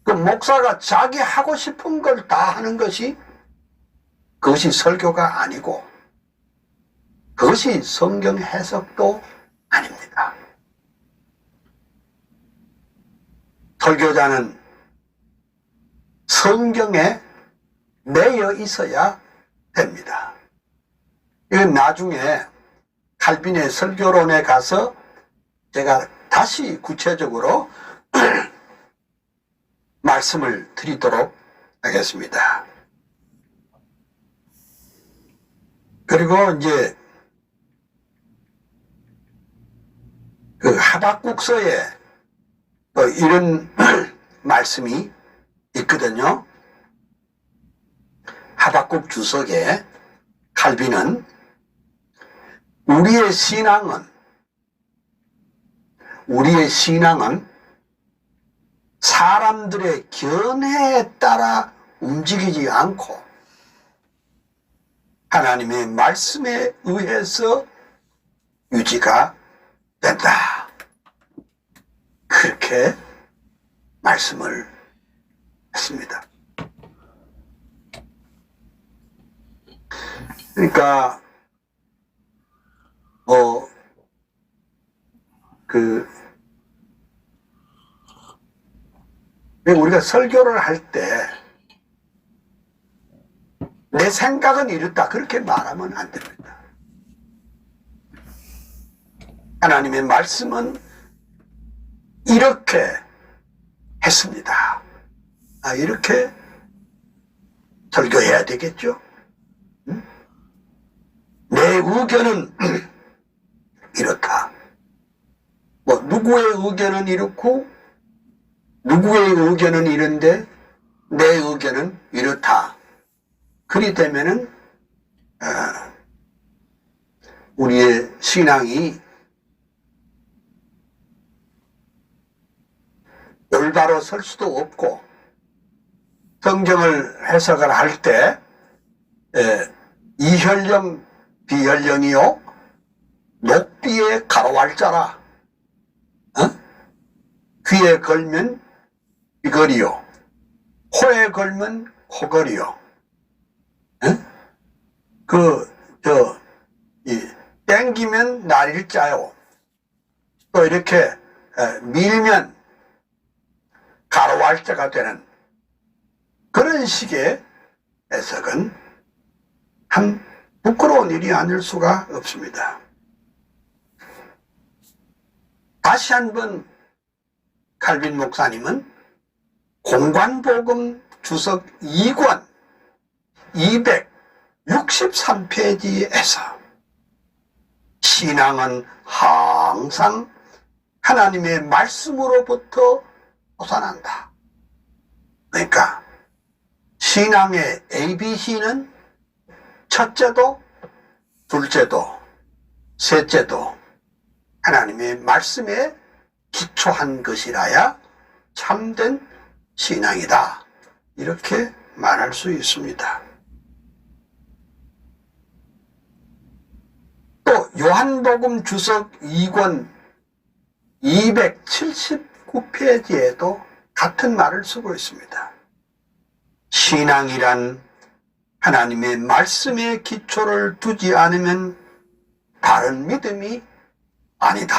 그 목사가 자기 하고 싶은 걸 다 하는 것이 그것이 설교가 아니고 그것이 성경 해석도 아닙니다. 설교자는 성경에 매여 있어야 됩니다. 이건 나중에 칼빈의 설교론에 가서 제가 다시 구체적으로 말씀을 드리도록 하겠습니다. 그리고 이제 그 하박국서에 또 이런 말씀이 있거든요. 하박국 주석에 칼빈은 우리의 신앙은 사람들의 견해에 따라 움직이지 않고 하나님의 말씀에 의해서 유지가 된다. 그렇게 말씀을 했습니다. 그러니까 우리가 설교를 할 때 내 생각은 이렇다 그렇게 말하면 안 됩니다. 하나님의 말씀은 이렇게 했습니다. 이렇게 설교해야 되겠죠. 내 의견은 이렇다. 누구의 의견은 이렇고 누구의 의견은 이런데 내 의견은 이렇다. 그리 되면은 우리의 신앙이 올바로 설 수도 없고 성경을 해석을 할 때 이혈령 비혈령이요 녹비에 가로왈자라 귀에 걸면 귀걸이요 코에 걸면 코걸이요 땡기면 날일자요 또 이렇게 밀면 가로왈자가 되는 그런 식의 해석은 한 부끄러운 일이 아닐 수가 없습니다. 다시 한번 칼빈 목사님은 공관복음 주석 2권 263페이지에서 신앙은 항상 하나님의 말씀으로부터 솟아난다. 그러니까 신앙의 ABC는 첫째도 둘째도 셋째도 하나님의 말씀에 기초한 것이라야 참된 신앙이다. 이렇게 말할 수 있습니다. 또 요한복음 주석 2권 279페이지에도 같은 말을 쓰고 있습니다. 신앙이란 하나님의 말씀에 기초를 두지 않으면 다른 믿음이 아니다.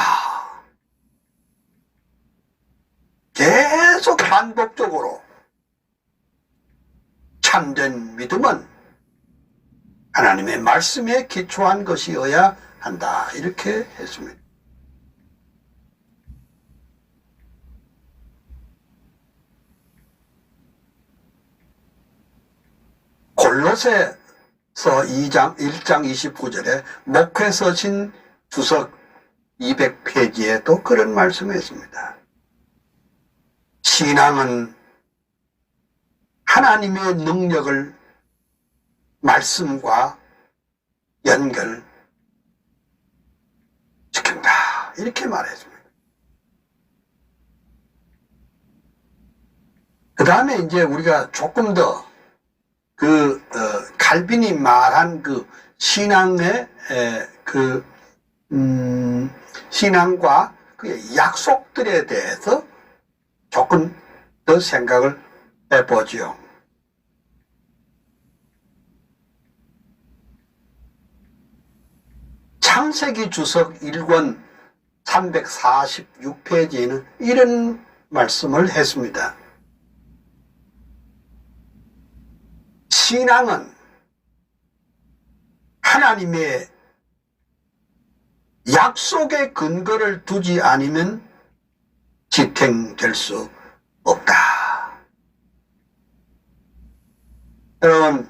계속 반복적으로 참된 믿음은 하나님의 말씀에 기초한 것이어야 한다. 이렇게 했습니다. 골로새서 1장 29절에 목회 서신 주석 200페이지에도 그런 말씀을 했습니다. 신앙은 하나님의 능력을 말씀과 연결시킨다. 이렇게 말했습니다. 그 다음에 이제 우리가 조금 더 칼빈이 말한 그 신앙의 신앙과 그 약속들에 대해서 조금 더 생각을 해보죠. 창세기 주석 1권 346페이지에는 이런 말씀을 했습니다. 신앙은 하나님의 약속에 근거를 두지 않으면 지탱될 수 없다. 여러분,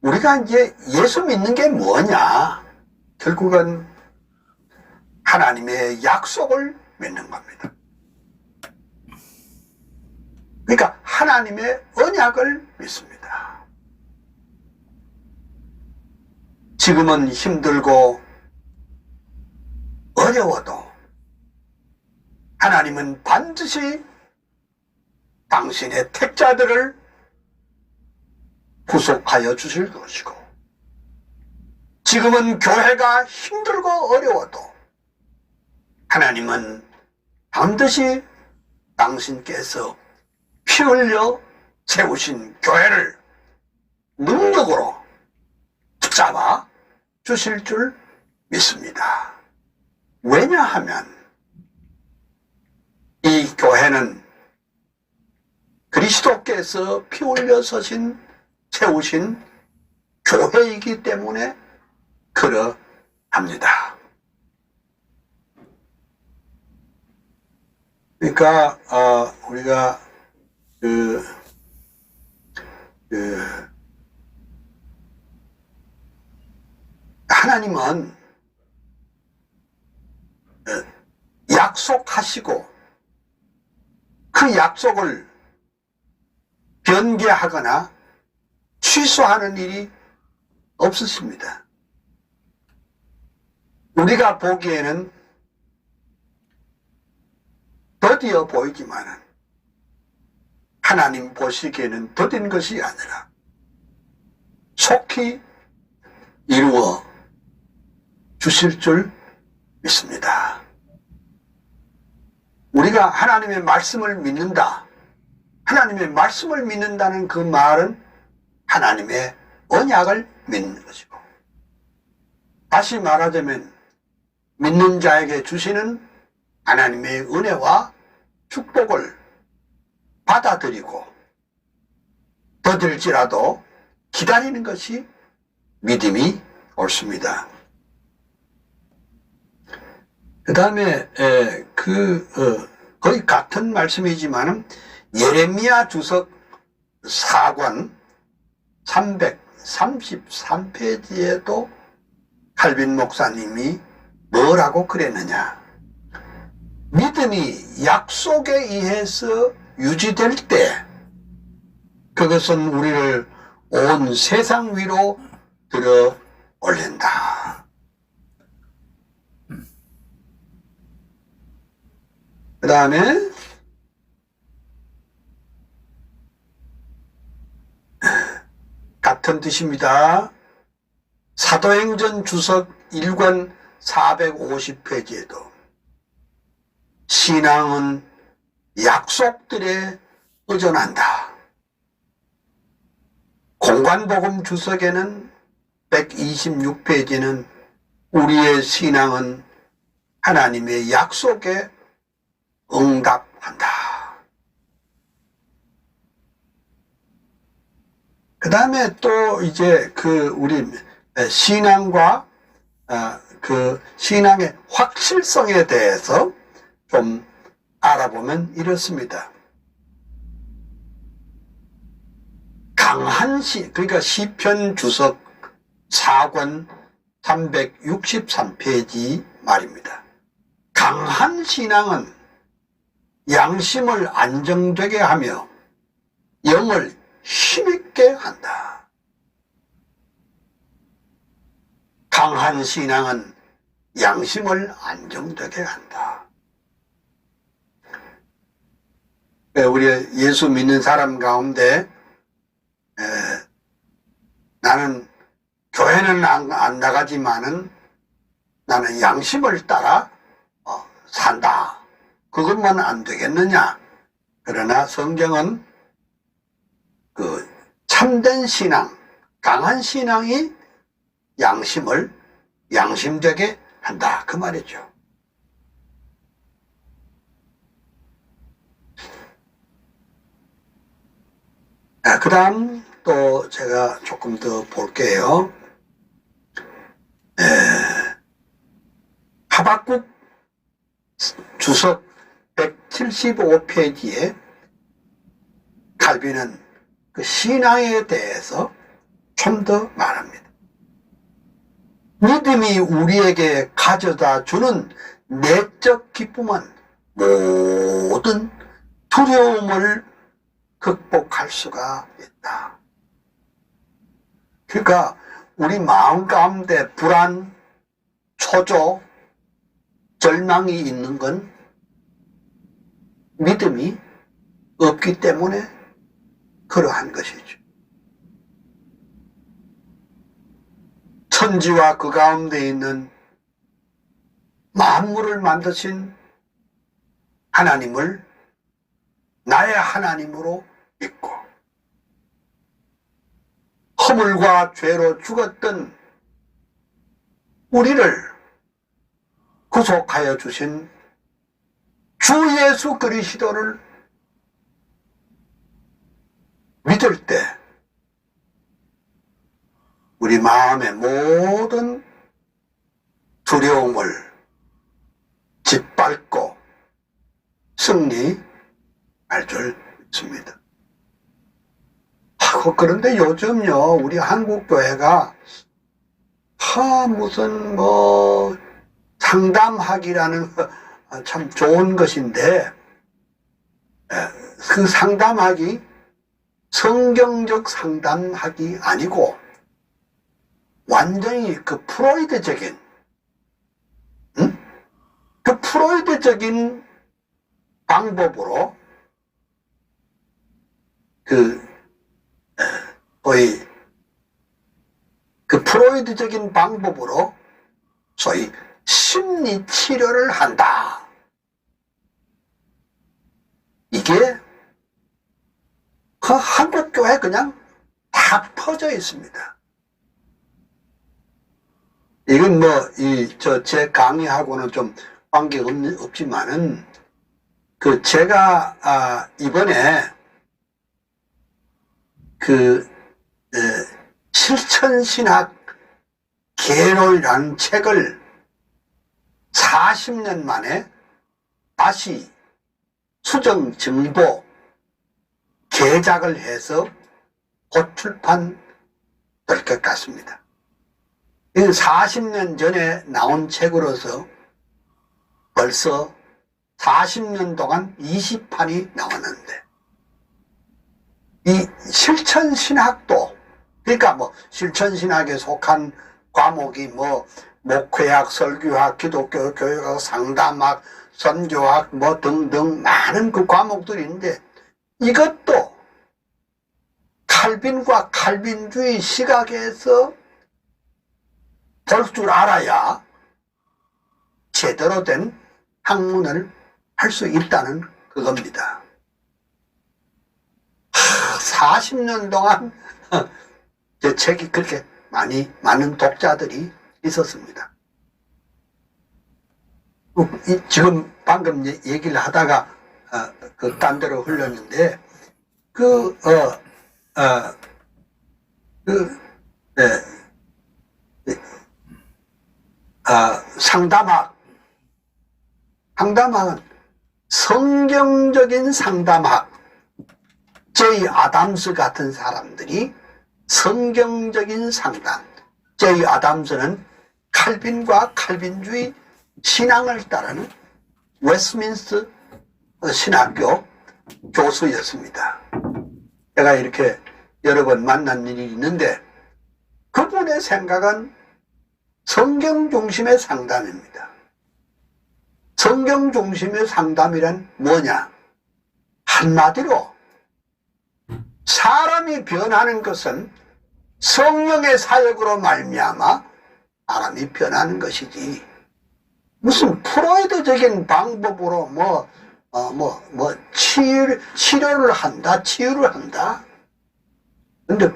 우리가 이제 예수 믿는 게 뭐냐? 결국은 하나님의 약속을 믿는 겁니다. 그러니까 하나님의 언약을 믿습니다. 지금은 힘들고 어려워도 하나님은 반드시 당신의 택자들을 구속하여 주실 것이고, 지금은 교회가 힘들고 어려워도 하나님은 반드시 당신께서 피 흘려 세우신 교회를 능력으로 붙잡아 주실 줄 믿습니다. 왜냐하면 이 교회는 그리스도께서 피 흘려 세우신 교회이기 때문에 그러합니다. 그러니까 우리가 하나님은 약속하시고 그 약속을 변개하거나 취소하는 일이 없으십니다. 우리가 보기에는 더디어 보이지만은 하나님 보시기에는 더딘 것이 아니라 속히 이루어 주실 줄 믿습니다. 우리가 하나님의 말씀을 믿는다. 하나님의 말씀을 믿는다는 그 말은 하나님의 언약을 믿는 것이고, 다시 말하자면 믿는 자에게 주시는 하나님의 은혜와 축복을 받아들이고 더딜지라도 기다리는 것이 믿음이 옳습니다. 그 다음에 거의 같은 말씀이지만 예레미야 주석 4권 333페이지에도 칼빈 목사님이 뭐라고 그랬느냐? 믿음이 약속에 의해서 유지될 때 그것은 우리를 온 세상 위로 들어 올린다. 그 다음에 같은 뜻입니다. 사도행전 주석 1권 450페이지에도 신앙은 약속들에 의존한다. 공관복음 주석에는 126페이지는 우리의 신앙은 하나님의 약속에 응답한다. 그 다음에 또 이제 우리 신앙과 신앙의 확실성에 대해서 좀 알아보면 이렇습니다. 강한 그러니까 시편 주석 4권 363페이지 말입니다. 강한 신앙은 양심을 안정되게 하며 영을 힘있게 한다. 강한 신앙은 양심을 안정되게 한다. 우리 예수 믿는 사람 가운데 나는 교회는 안 나가지만은 나는 양심을 따라 산다. 그것만 안 되겠느냐? 그러나 성경은 그 참된 신앙, 강한 신앙이 양심을 양심되게 한다. 그 말이죠. 그 다음 또 제가 조금 더 볼게요. 하박국 주석 175페이지에 칼빈은 그 신앙에 대해서 좀 더 말합니다. 믿음이 우리에게 가져다 주는 내적 기쁨은 모든 두려움을 극복할 수가 있다. 그러니까 우리 마음 가운데 불안, 초조, 절망이 있는 건 믿음이 없기 때문에 그러한 것이죠. 천지와 그 가운데 있는 만물을 만드신 하나님을 나의 하나님으로 믿고 허물과 죄로 죽었던 우리를 구속하여 주신 주 예수 그리스도를 믿을 때 우리 마음의 모든 두려움을 짓밟고 승리할 줄 믿습니다. 그런데 요즘요 우리 한국 교회가 무슨 상담학이라는 참 좋은 것인데 그 상담학이 성경적 상담학이 아니고 완전히 그 프로이드적인 그 프로이드적인 방법으로 거의 그 프로이드적인 방법으로 소위 심리 치료를 한다. 이게 그 한국 교회에 그냥 다 퍼져 있습니다. 이건 제 강의하고는 좀 관계없지만은 제가 이번에 실천신학 계론이라는 책을 40년 만에 다시 수정 정보 개작을 해서 곧 출판될 것 같습니다. 이건 40년 전에 나온 책으로서 벌써 40년 동안 20판이 나왔는데 이 실천신학도 그러니까 실천신학에 속한 과목이 목회학, 설교학, 기독교 교육학, 상담학, 선교학 등등 많은 그 과목들이 있는데 이것도 칼빈과 칼빈주의 시각에서 볼 줄 알아야 제대로 된 학문을 할 수 있다는 그겁니다. 40년 동안 제 책이 그렇게 많은 독자들이 있었습니다. 지금 방금 얘기를 하다가 딴 데로 흘렀는데 상담학은 성경적인 상담학, 제이 아담스 같은 사람들이 성경적인 상담, 제이 아담스는 칼빈과 칼빈주의 신앙을 따르는 웨스트민스터 신학교 교수였습니다. 제가 이렇게 여러 번 만난 일이 있는데 그분의 생각은 성경 중심의 상담입니다. 성경 중심의 상담이란 뭐냐? 한마디로 사람이 변하는 것은 성령의 사역으로 말미암아 사람이 변하는 것이지, 무슨 프로이드적인 방법으로 치료를 한다. 근데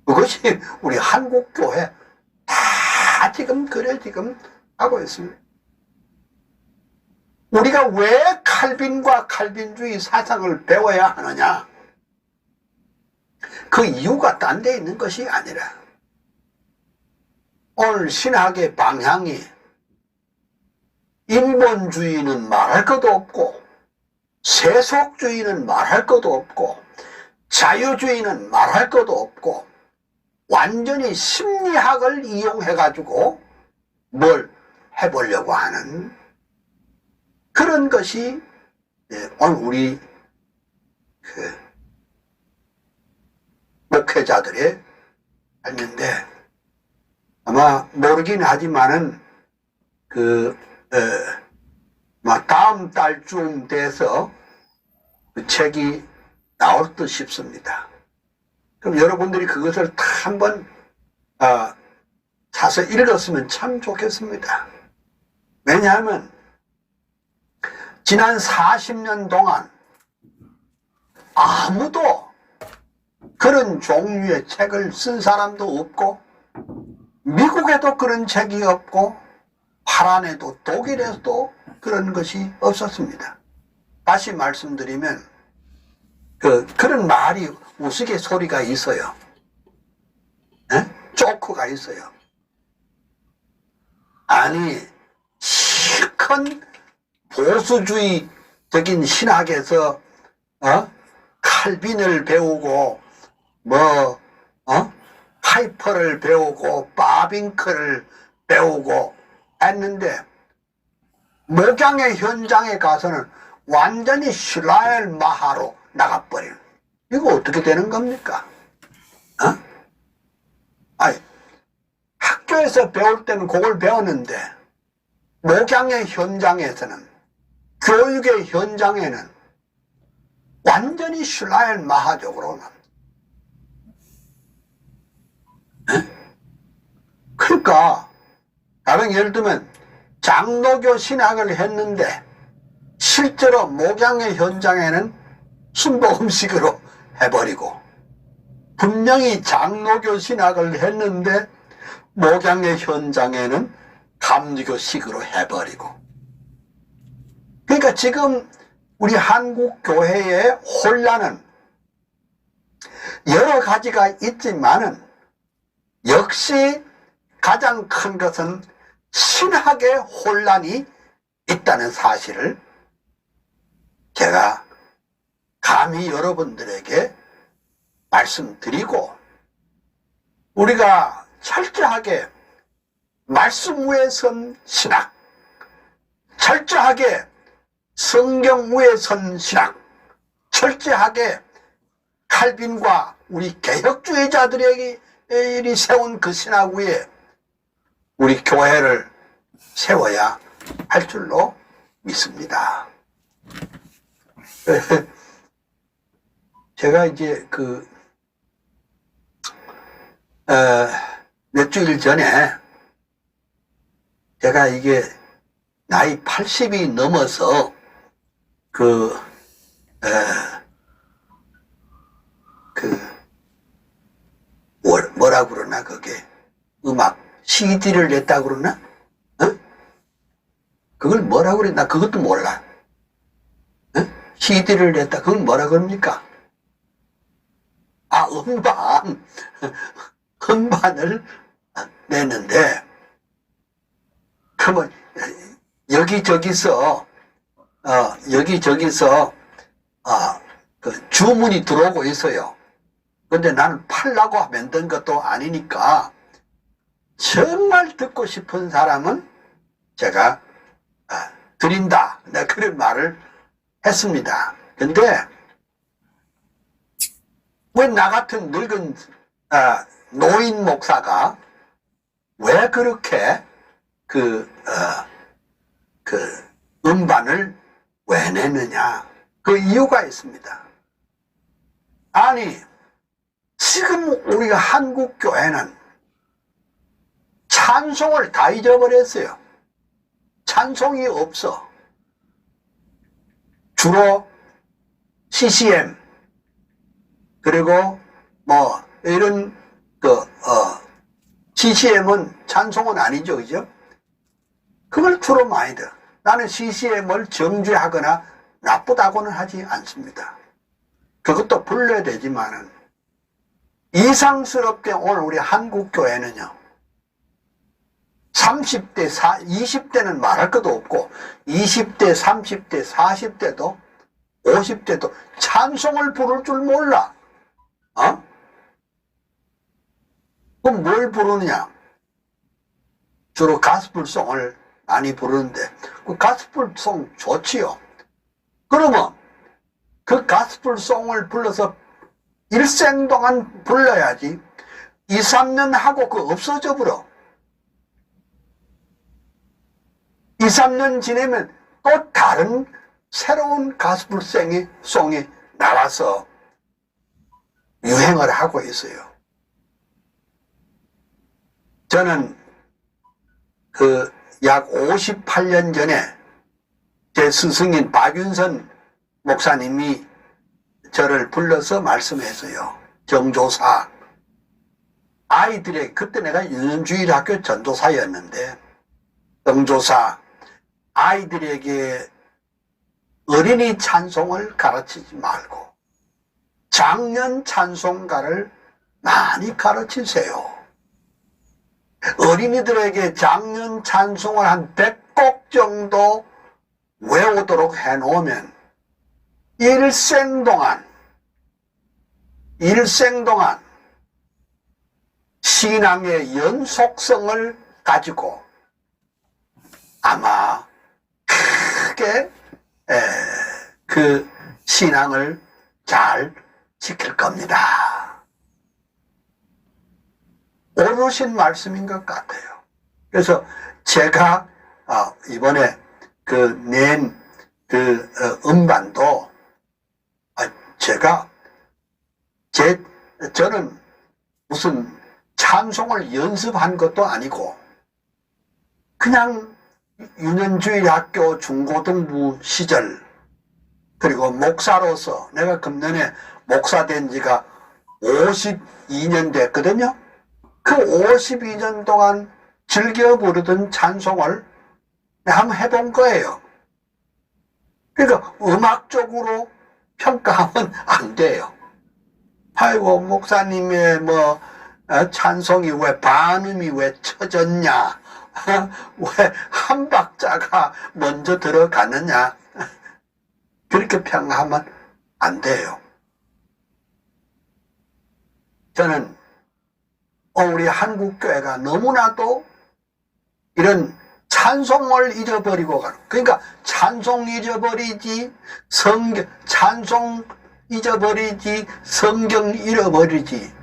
그것이 우리 한국교회 다 지금 하고 있습니다. 우리가 왜 칼빈과 칼빈주의 사상을 배워야 하느냐? 그 이유가 딴 데 있는 것이 아니라, 오늘 신학의 방향이 인본주의는 말할 것도 없고, 세속주의는 말할 것도 없고, 자유주의는 말할 것도 없고, 완전히 심리학을 이용해가지고 뭘 해보려고 하는 그런 것이 오늘 우리 목회자들의 삶인데, 아마 모르긴 하지만은 다음 달쯤 돼서 그 책이 나올 듯 싶습니다. 그럼 여러분들이 그것을 다 한번 사서 읽었으면 참 좋겠습니다. 왜냐하면 지난 40년 동안 아무도 그런 종류의 책을 쓴 사람도 없고, 미국에도 그런 책이 없고, 파란에도 독일에도 그런 것이 없었습니다. 다시 말씀드리면 그런 말이 우스갯소리가 있어요. 조크가 있어요. 아니, 실컷 보수주의적인 신학에서 칼빈을 배우고 파이퍼를 배우고 바빙크를 배우고 했는데, 목양의 현장에 가서는 완전히 슐라엘 마하로 나가버리는, 이거 어떻게 되는 겁니까? 아니, 학교에서 배울 때는 그걸 배웠는데, 목양의 현장에서는, 교육의 현장에는 완전히 슐라엘 마하적으로 납니다. 그러니까 다른 예를 들면 장로교 신학을 했는데 실제로 목양의 현장에는 순복음식으로 해버리고, 분명히 장로교 신학을 했는데 목양의 현장에는 감리교식으로 해버리고. 그러니까 지금 우리 한국 교회의 혼란은 여러 가지가 있지만은, 역시 가장 큰 것은 신학의 혼란이 있다는 사실을 제가 감히 여러분들에게 말씀드리고, 우리가 철저하게 말씀 위에 선 신학, 철저하게 성경 위에 선 신학, 철저하게 칼빈과 우리 개혁주의자들이 세운 그 신학 위에 우리 교회를 세워야 할 줄로 믿습니다. 제가 이제 몇 주일 전에 제가 이게 나이 80이 넘어서 뭐라 그러나, 그게 음악 CD를 냈다 그러나? 그걸 뭐라 그래? 나 그것도 몰라. CD를 냈다, 그걸 뭐라 그럽니까? 음반을 냈는데, 그러면 여기저기서 주문이 들어오고 있어요. 근데 나는 팔라고 만든 것도 아니니까, 정말 듣고 싶은 사람은 제가 드린다, 내가 그런 말을 했습니다. 근데 왜 나 같은 늙은 노인 목사가 왜 그렇게 음반을 왜 내느냐? 그 이유가 있습니다. 아니, 지금 우리가 한국 교회는 찬송을 다 잊어버렸어요. 찬송이 없어. 주로 CCM, 그리고 뭐 이런 CCM은 찬송은 아니죠, 그죠? 그걸 주로 많이 들어. 나는 CCM을 정죄하거나 나쁘다고는 하지 않습니다. 그것도 불러야 되지만은, 이상스럽게 오늘 우리 한국 교회는요, 30대, 20대는 말할 것도 없고, 20대, 30대, 40대도, 50대도 찬송을 부를 줄 몰라. 그럼 뭘 부르느냐? 주로 가스펠송을 많이 부르는데, 그 가스펠송 좋지요. 그러면 그 가스펠송을 불러서 일생 동안 불러야지 2, 3년 하고 그 없어져 버려. 2, 3년 지내면 또 다른 새로운 가스펠송이 나와서 유행을 하고 있어요. 저는 약 58년 전에 제 스승인 박윤선 목사님이 저를 불러서 말씀했어요. 정조사. 아이들의, 그때 내가 유년주일학교 전도사였는데, 정조사, 아이들에게 어린이 찬송을 가르치지 말고 장년 찬송가를 많이 가르치세요. 어린이들에게 장년 찬송을 한 100곡 정도 외우도록 해놓으면 일생 동안 신앙의 연속성을 가지고 아마 크게 그 신앙을 잘 지킬 겁니다. 옳으신 말씀인 것 같아요. 그래서 제가 이번에 낸 음반도 저는 무슨 찬송을 연습한 것도 아니고 그냥 유년주일학교 중고등부 시절, 그리고 목사로서 내가 금년에 목사 된 지가 52년 됐거든요. 그 52년 동안 즐겨 부르던 찬송을 한번 해본 거예요. 그러니까 음악적으로 평가하면 안 돼요. 아이고, 목사님의 찬송이 왜 반음이 왜 처졌냐? 왜 한 박자가 먼저 들어가느냐? 그렇게 평가하면 안 돼요. 저는 우리 한국교회가 너무나도 이런 찬송을 잊어버리고 가는, 그러니까 찬송 잊어버리지, 찬송 잊어버리지, 성경 잃어버리지,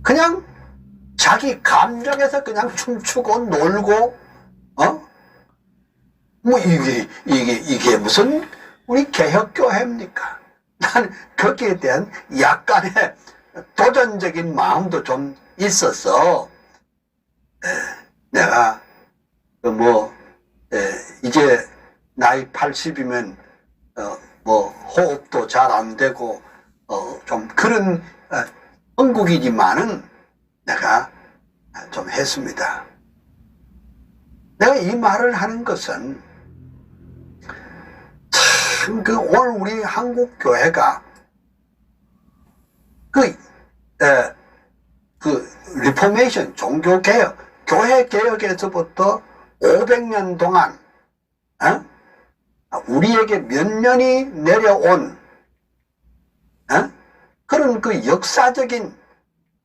그냥 자기 감정에서 그냥 춤추고 놀고, 이게 무슨 우리 개혁교회입니까? 난 거기에 대한 약간의 도전적인 마음도 좀 있었어. 내가 이제 나이 80이면 호흡도 잘 안 되고 좀 그런 형국이지만은 내가 좀 했습니다. 내가 이 말을 하는 것은 참 오늘 우리 한국 교회가 리포메이션, 종교개혁, 교회개혁에서부터 500년 동안 우리에게 몇 년이 내려온 그런 그 역사적인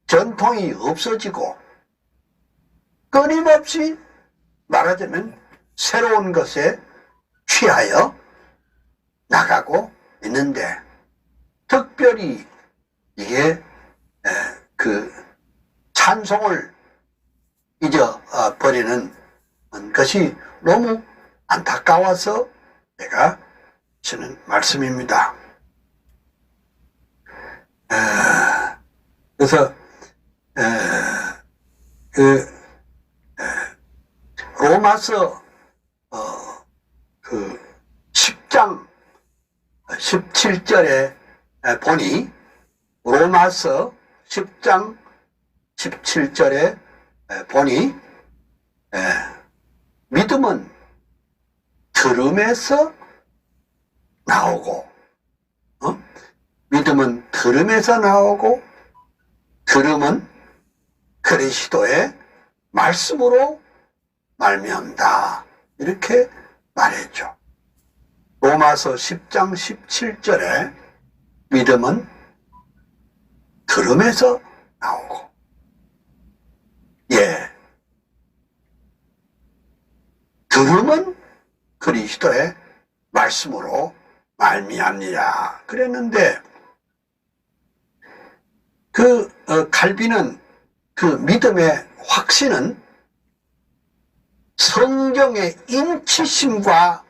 전통이 없어지고 끊임없이 말하자면 새로운 것에 취하여 나가고 있는데, 특별히 이게 찬송을 잊어버리는 것이 너무 안타까워서 제가 주는 말씀입니다. 그래서 로마서 10장 17절에 보니, 로마서 10장 17절에 보니 믿음은 들음에서 나오고, 믿음은 들음에서 나오고, 들음은 그리스도의 말씀으로 말미암다, 이렇게 말했죠. 로마서 10장 17절에 믿음은 들음에서 나오고, 들음은 그리스도의 말씀으로 말미암니라 그랬는데, 칼빈은 그 믿음의 확신은 성경의 인치심과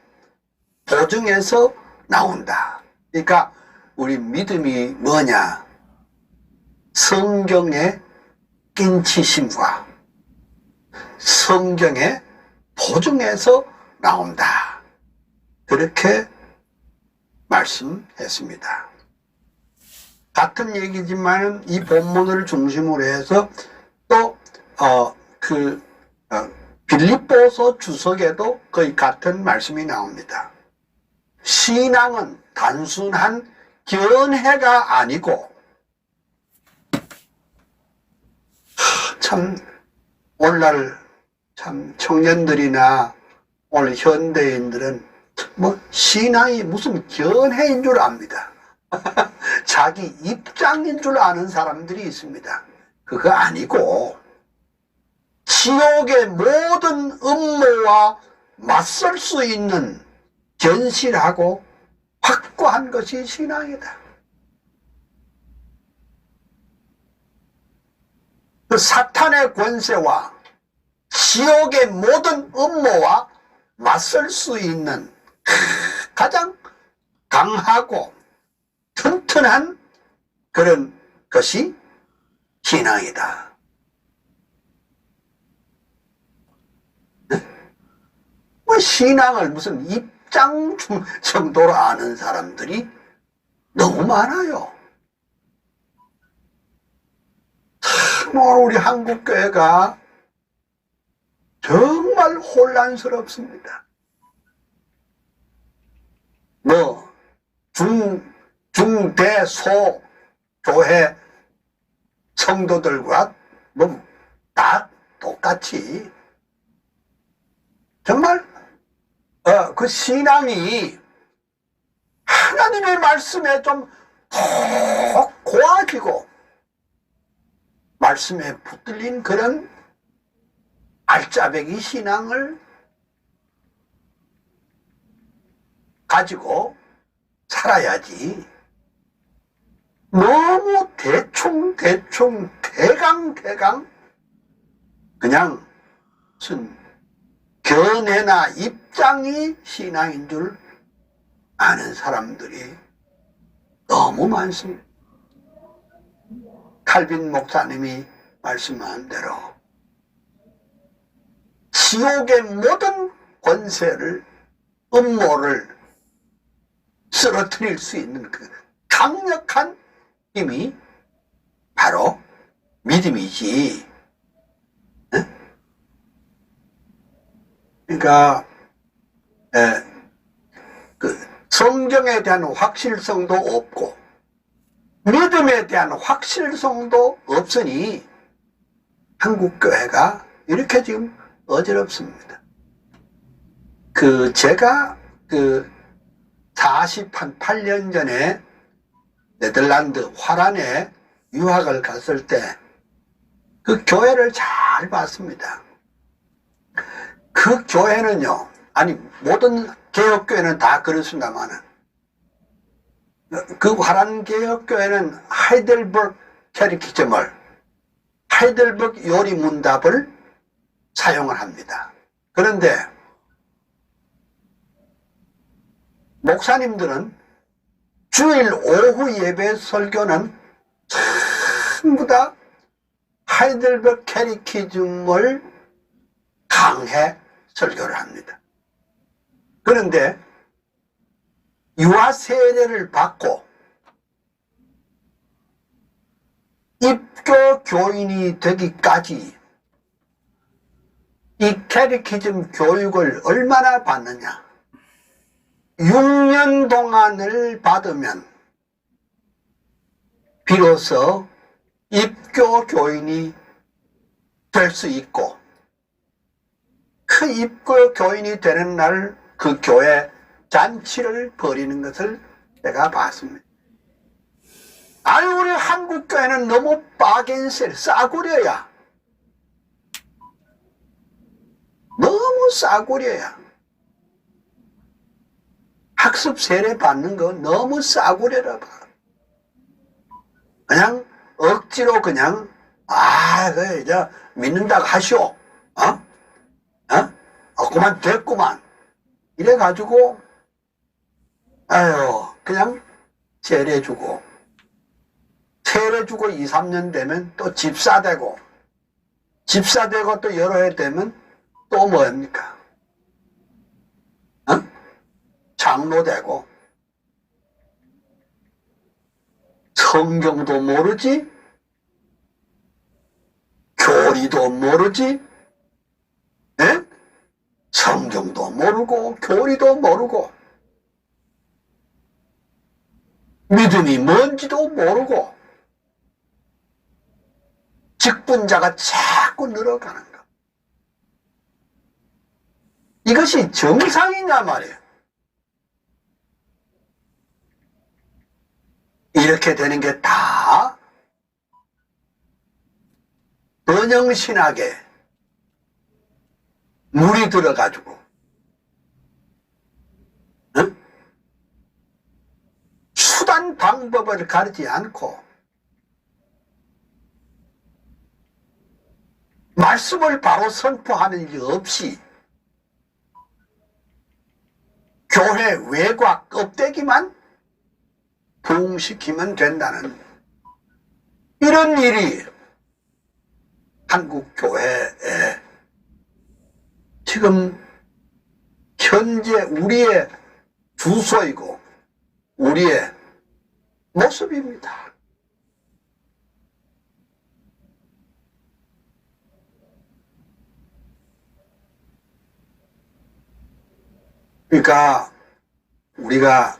보증에서 나온다. 그러니까 우리 믿음이 뭐냐? 성경의 인치심과 성경의 보증에서 나온다, 그렇게 말씀했습니다. 같은 얘기지만 이 본문을 중심으로 해서 또 빌립보서 주석에도 거의 같은 말씀이 나옵니다. 신앙은 단순한 견해가 아니고, 참 오늘날 참 청년들이나 오늘 현대인들은 뭐 신앙이 무슨 견해인 줄 압니다. 자기 입장인 줄 아는 사람들이 있습니다. 그거 아니고, 지옥의 모든 음모와 맞설 수 있는 견실하고 확고한 것이 신앙이다. 그 사탄의 권세와 지옥의 모든 음모와 맞설 수 있는 가장 강하고 튼튼한 그런 것이 신앙이다. 뭐 신앙을 무슨 입장 정도로 아는 사람들이 너무 많아요. 참 우리 한국교회가 정말 혼란스럽습니다. 뭐 중대소 교회 성도들과 뭐 다 똑같이 정말 그 신앙이 하나님의 말씀에 좀 더 고아지고 말씀에 붙들린 그런 알짜배기 신앙을 가지고 살아야지, 너무 대충 대강 그냥 무슨 견해나 입장이 신앙인 줄 아는 사람들이 너무 많습니다. 칼빈 목사님이 말씀한 대로 지옥의 모든 권세를, 음모를 쓰러뜨릴 수 있는 그 강력한 힘이 바로 믿음이지. 그러니까 성경에 대한 확실성도 없고 믿음에 대한 확실성도 없으니 한국교회가 이렇게 지금 어지럽습니다. 제가 48년 전에 네덜란드 화란에 유학을 갔을 때 그 교회를 잘 봤습니다. 그 교회는요, 아니 모든 개혁교회는 다 그렇습니다만은 그 화란 개혁교회는 하이델버그 캐리키즘을, 하이델버그 요리 문답을 사용을 합니다. 그런데 목사님들은 주일 오후 예배 설교는 전부 다 하이델베르크 캐티키즘을 강해 설교를 합니다. 그런데 유아 세례를 받고 입교 교인이 되기까지 이 캐티키즘 교육을 얼마나 받느냐? 6년 동안을 받으면 비로소 입교 교인이 될 수 있고, 그 입교 교인이 되는 날 그 교회 잔치를 벌이는 것을 제가 봤습니다. 아니, 우리 한국 교회는 너무 빠겐셀, 싸구려야. 너무 싸구려야. 학습 세례 받는 거 너무 싸구려라 봐. 그냥 억지로 그냥 그저 믿는다고 하시오. 그만 됐구만. 이래가지고 그냥 세례 주고 2, 3년 되면 또 집사되고 또 여러 해 되면 또 뭐입니까? 장로되고 성경도 모르지, 교리도 모르지, 성경도 모르고 교리도 모르고 믿음이 뭔지도 모르고 직분자가 자꾸 늘어가는 것. 이것이 정상이냐 말이에요. 이렇게 되는 게 다 번영신학에 물이 들어가지고 수단 방법을 가르치지 않고 말씀을 바로 선포하는 일 없이 교회 외곽 껍데기만 부흥시키면 된다는 이런 일이 한국 교회에 지금 현재 우리의 주소이고 우리의 모습입니다. 그러니까 우리가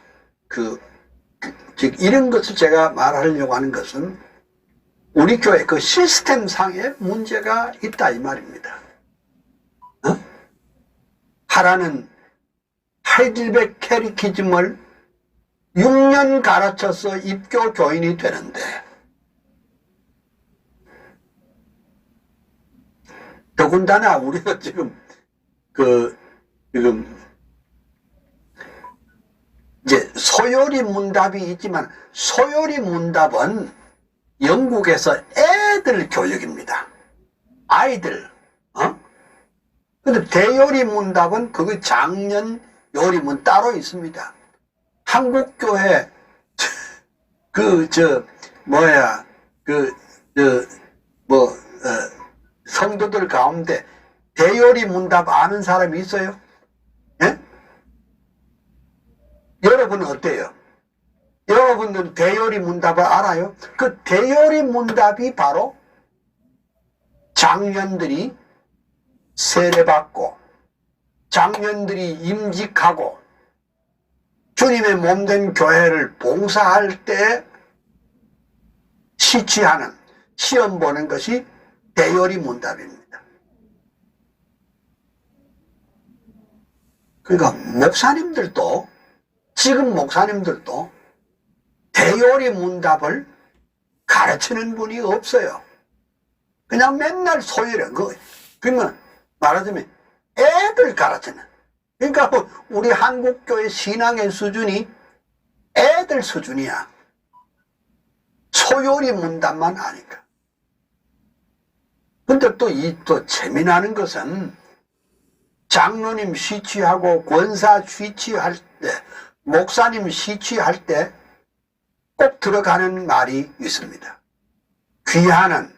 즉 이런 것을 제가 말하려고 하는 것은 우리 교회 그 시스템상의 문제가 있다 이 말입니다. 하라는 하이델베르크 캐티키즘을 6년 가르쳐서 입교 교인이 되는데 더군다나 우리가 지금 이제 소요리 문답이 있지만 소요리 문답은 영국에서 애들 교육입니다. 아이들. 근데 대요리 문답은 그거 장년 요리문 따로 있습니다. 한국교회 성도들 가운데 대요리 문답 아는 사람이 있어요? 예? 여러분은 어때요? 여러분들은 대요리 문답을 알아요? 그 대요리 문답이 바로 장년들이 세례받고 장년들이 임직하고 주님의 몸된 교회를 봉사할 때 시취하는 시험 보는 것이 대요리 문답입니다. 그러니까 목사님들도 지금 목사님들도 대요리 문답을 가르치는 분이 없어요. 그냥 맨날 소리를 그러면 말하자면 애들 가르치는. 그러니까 우리 한국교회 신앙의 수준이 애들 수준이야. 소요리 문답만 하니까. 근데 또 재미나는 것은 장로님 시취하고 권사 시취할 때, 목사님 시취할 때 꼭 들어가는 말이 있습니다. 귀하는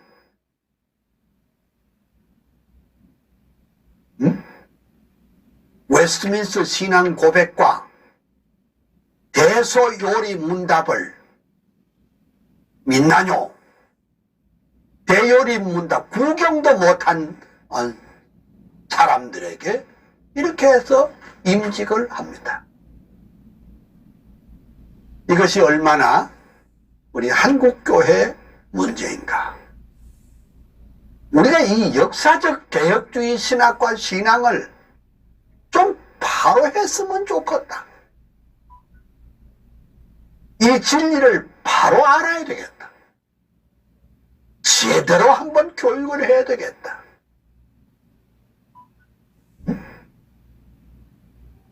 웨스트민스터 신앙 고백과 대소요리 문답을 믿나뇨? 대요리 문답 구경도 못한 사람들에게 이렇게 해서 임직을 합니다. 이것이 얼마나 우리 한국교회의 문제인가. 우리가 이 역사적 개혁주의 신학과 신앙을 좀 바로 했으면 좋겠다. 이 진리를 바로 알아야 되겠다. 제대로 한번 교육을 해야 되겠다.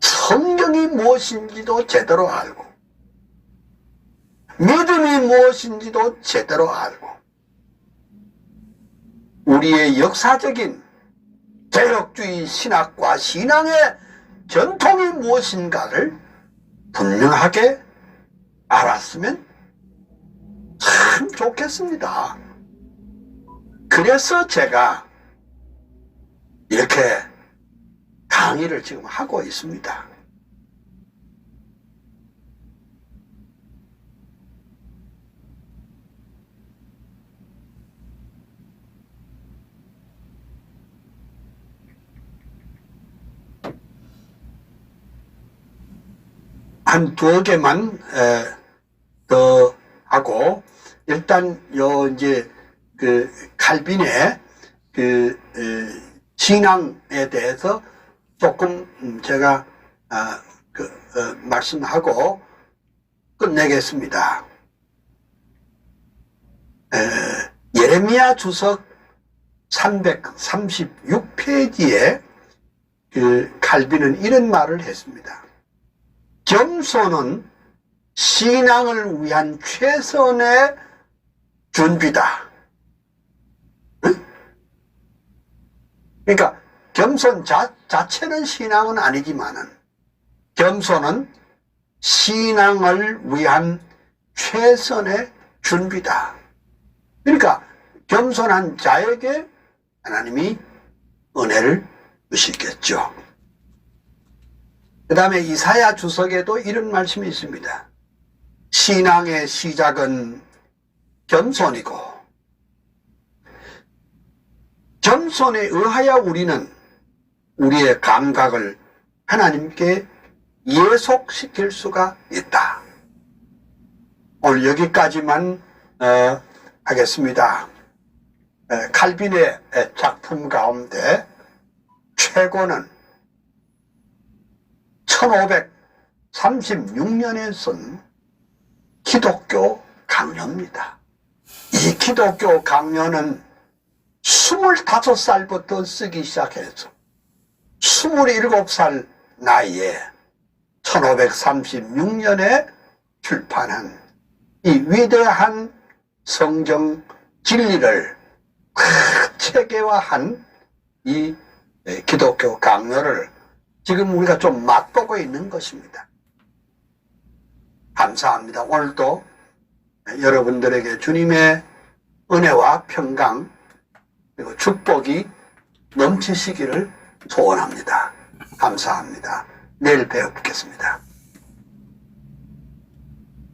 성경이 무엇인지도 제대로 알고 믿음이 무엇인지도 제대로 알고 우리의 역사적인 개혁주의 신학과 신앙의 전통이 무엇인가를 분명하게 알았으면 참 좋겠습니다. 그래서 제가 이렇게 강의를 지금 하고 있습니다. 한 두어 개만 더 하고 일단 이제 그 칼빈의 그 신앙에 대해서 조금 제가 말씀하고 끝내겠습니다. 예레미야 주석 336페이지에 그 칼빈은 이런 말을 했습니다. 겸손은 신앙을 위한 최선의 준비다. 그러니까 겸손 자체는 신앙은 아니지만은 겸손은 신앙을 위한 최선의 준비다. 그러니까 겸손한 자에게 하나님이 은혜를 주시겠죠. 그 다음에 이사야 주석에도 이런 말씀이 있습니다. 신앙의 시작은 겸손이고 겸손에 의하여 우리는 우리의 감각을 하나님께 예속시킬 수가 있다. 오늘 여기까지만 하겠습니다. 칼빈의 작품 가운데 최고는 1536년에 쓴 기독교 강요입니다. 이 기독교 강요는 25살부터 쓰기 시작해서 27살 나이에 1536년에 출판한 이 위대한 성경 진리를 체계화한 이 기독교 강요를 지금 우리가 좀 맛보고 있는 것입니다. 감사합니다. 오늘도 여러분들에게 주님의 은혜와 평강 그리고 축복이 넘치시기를 소원합니다. 감사합니다. 내일 뵙겠습니다.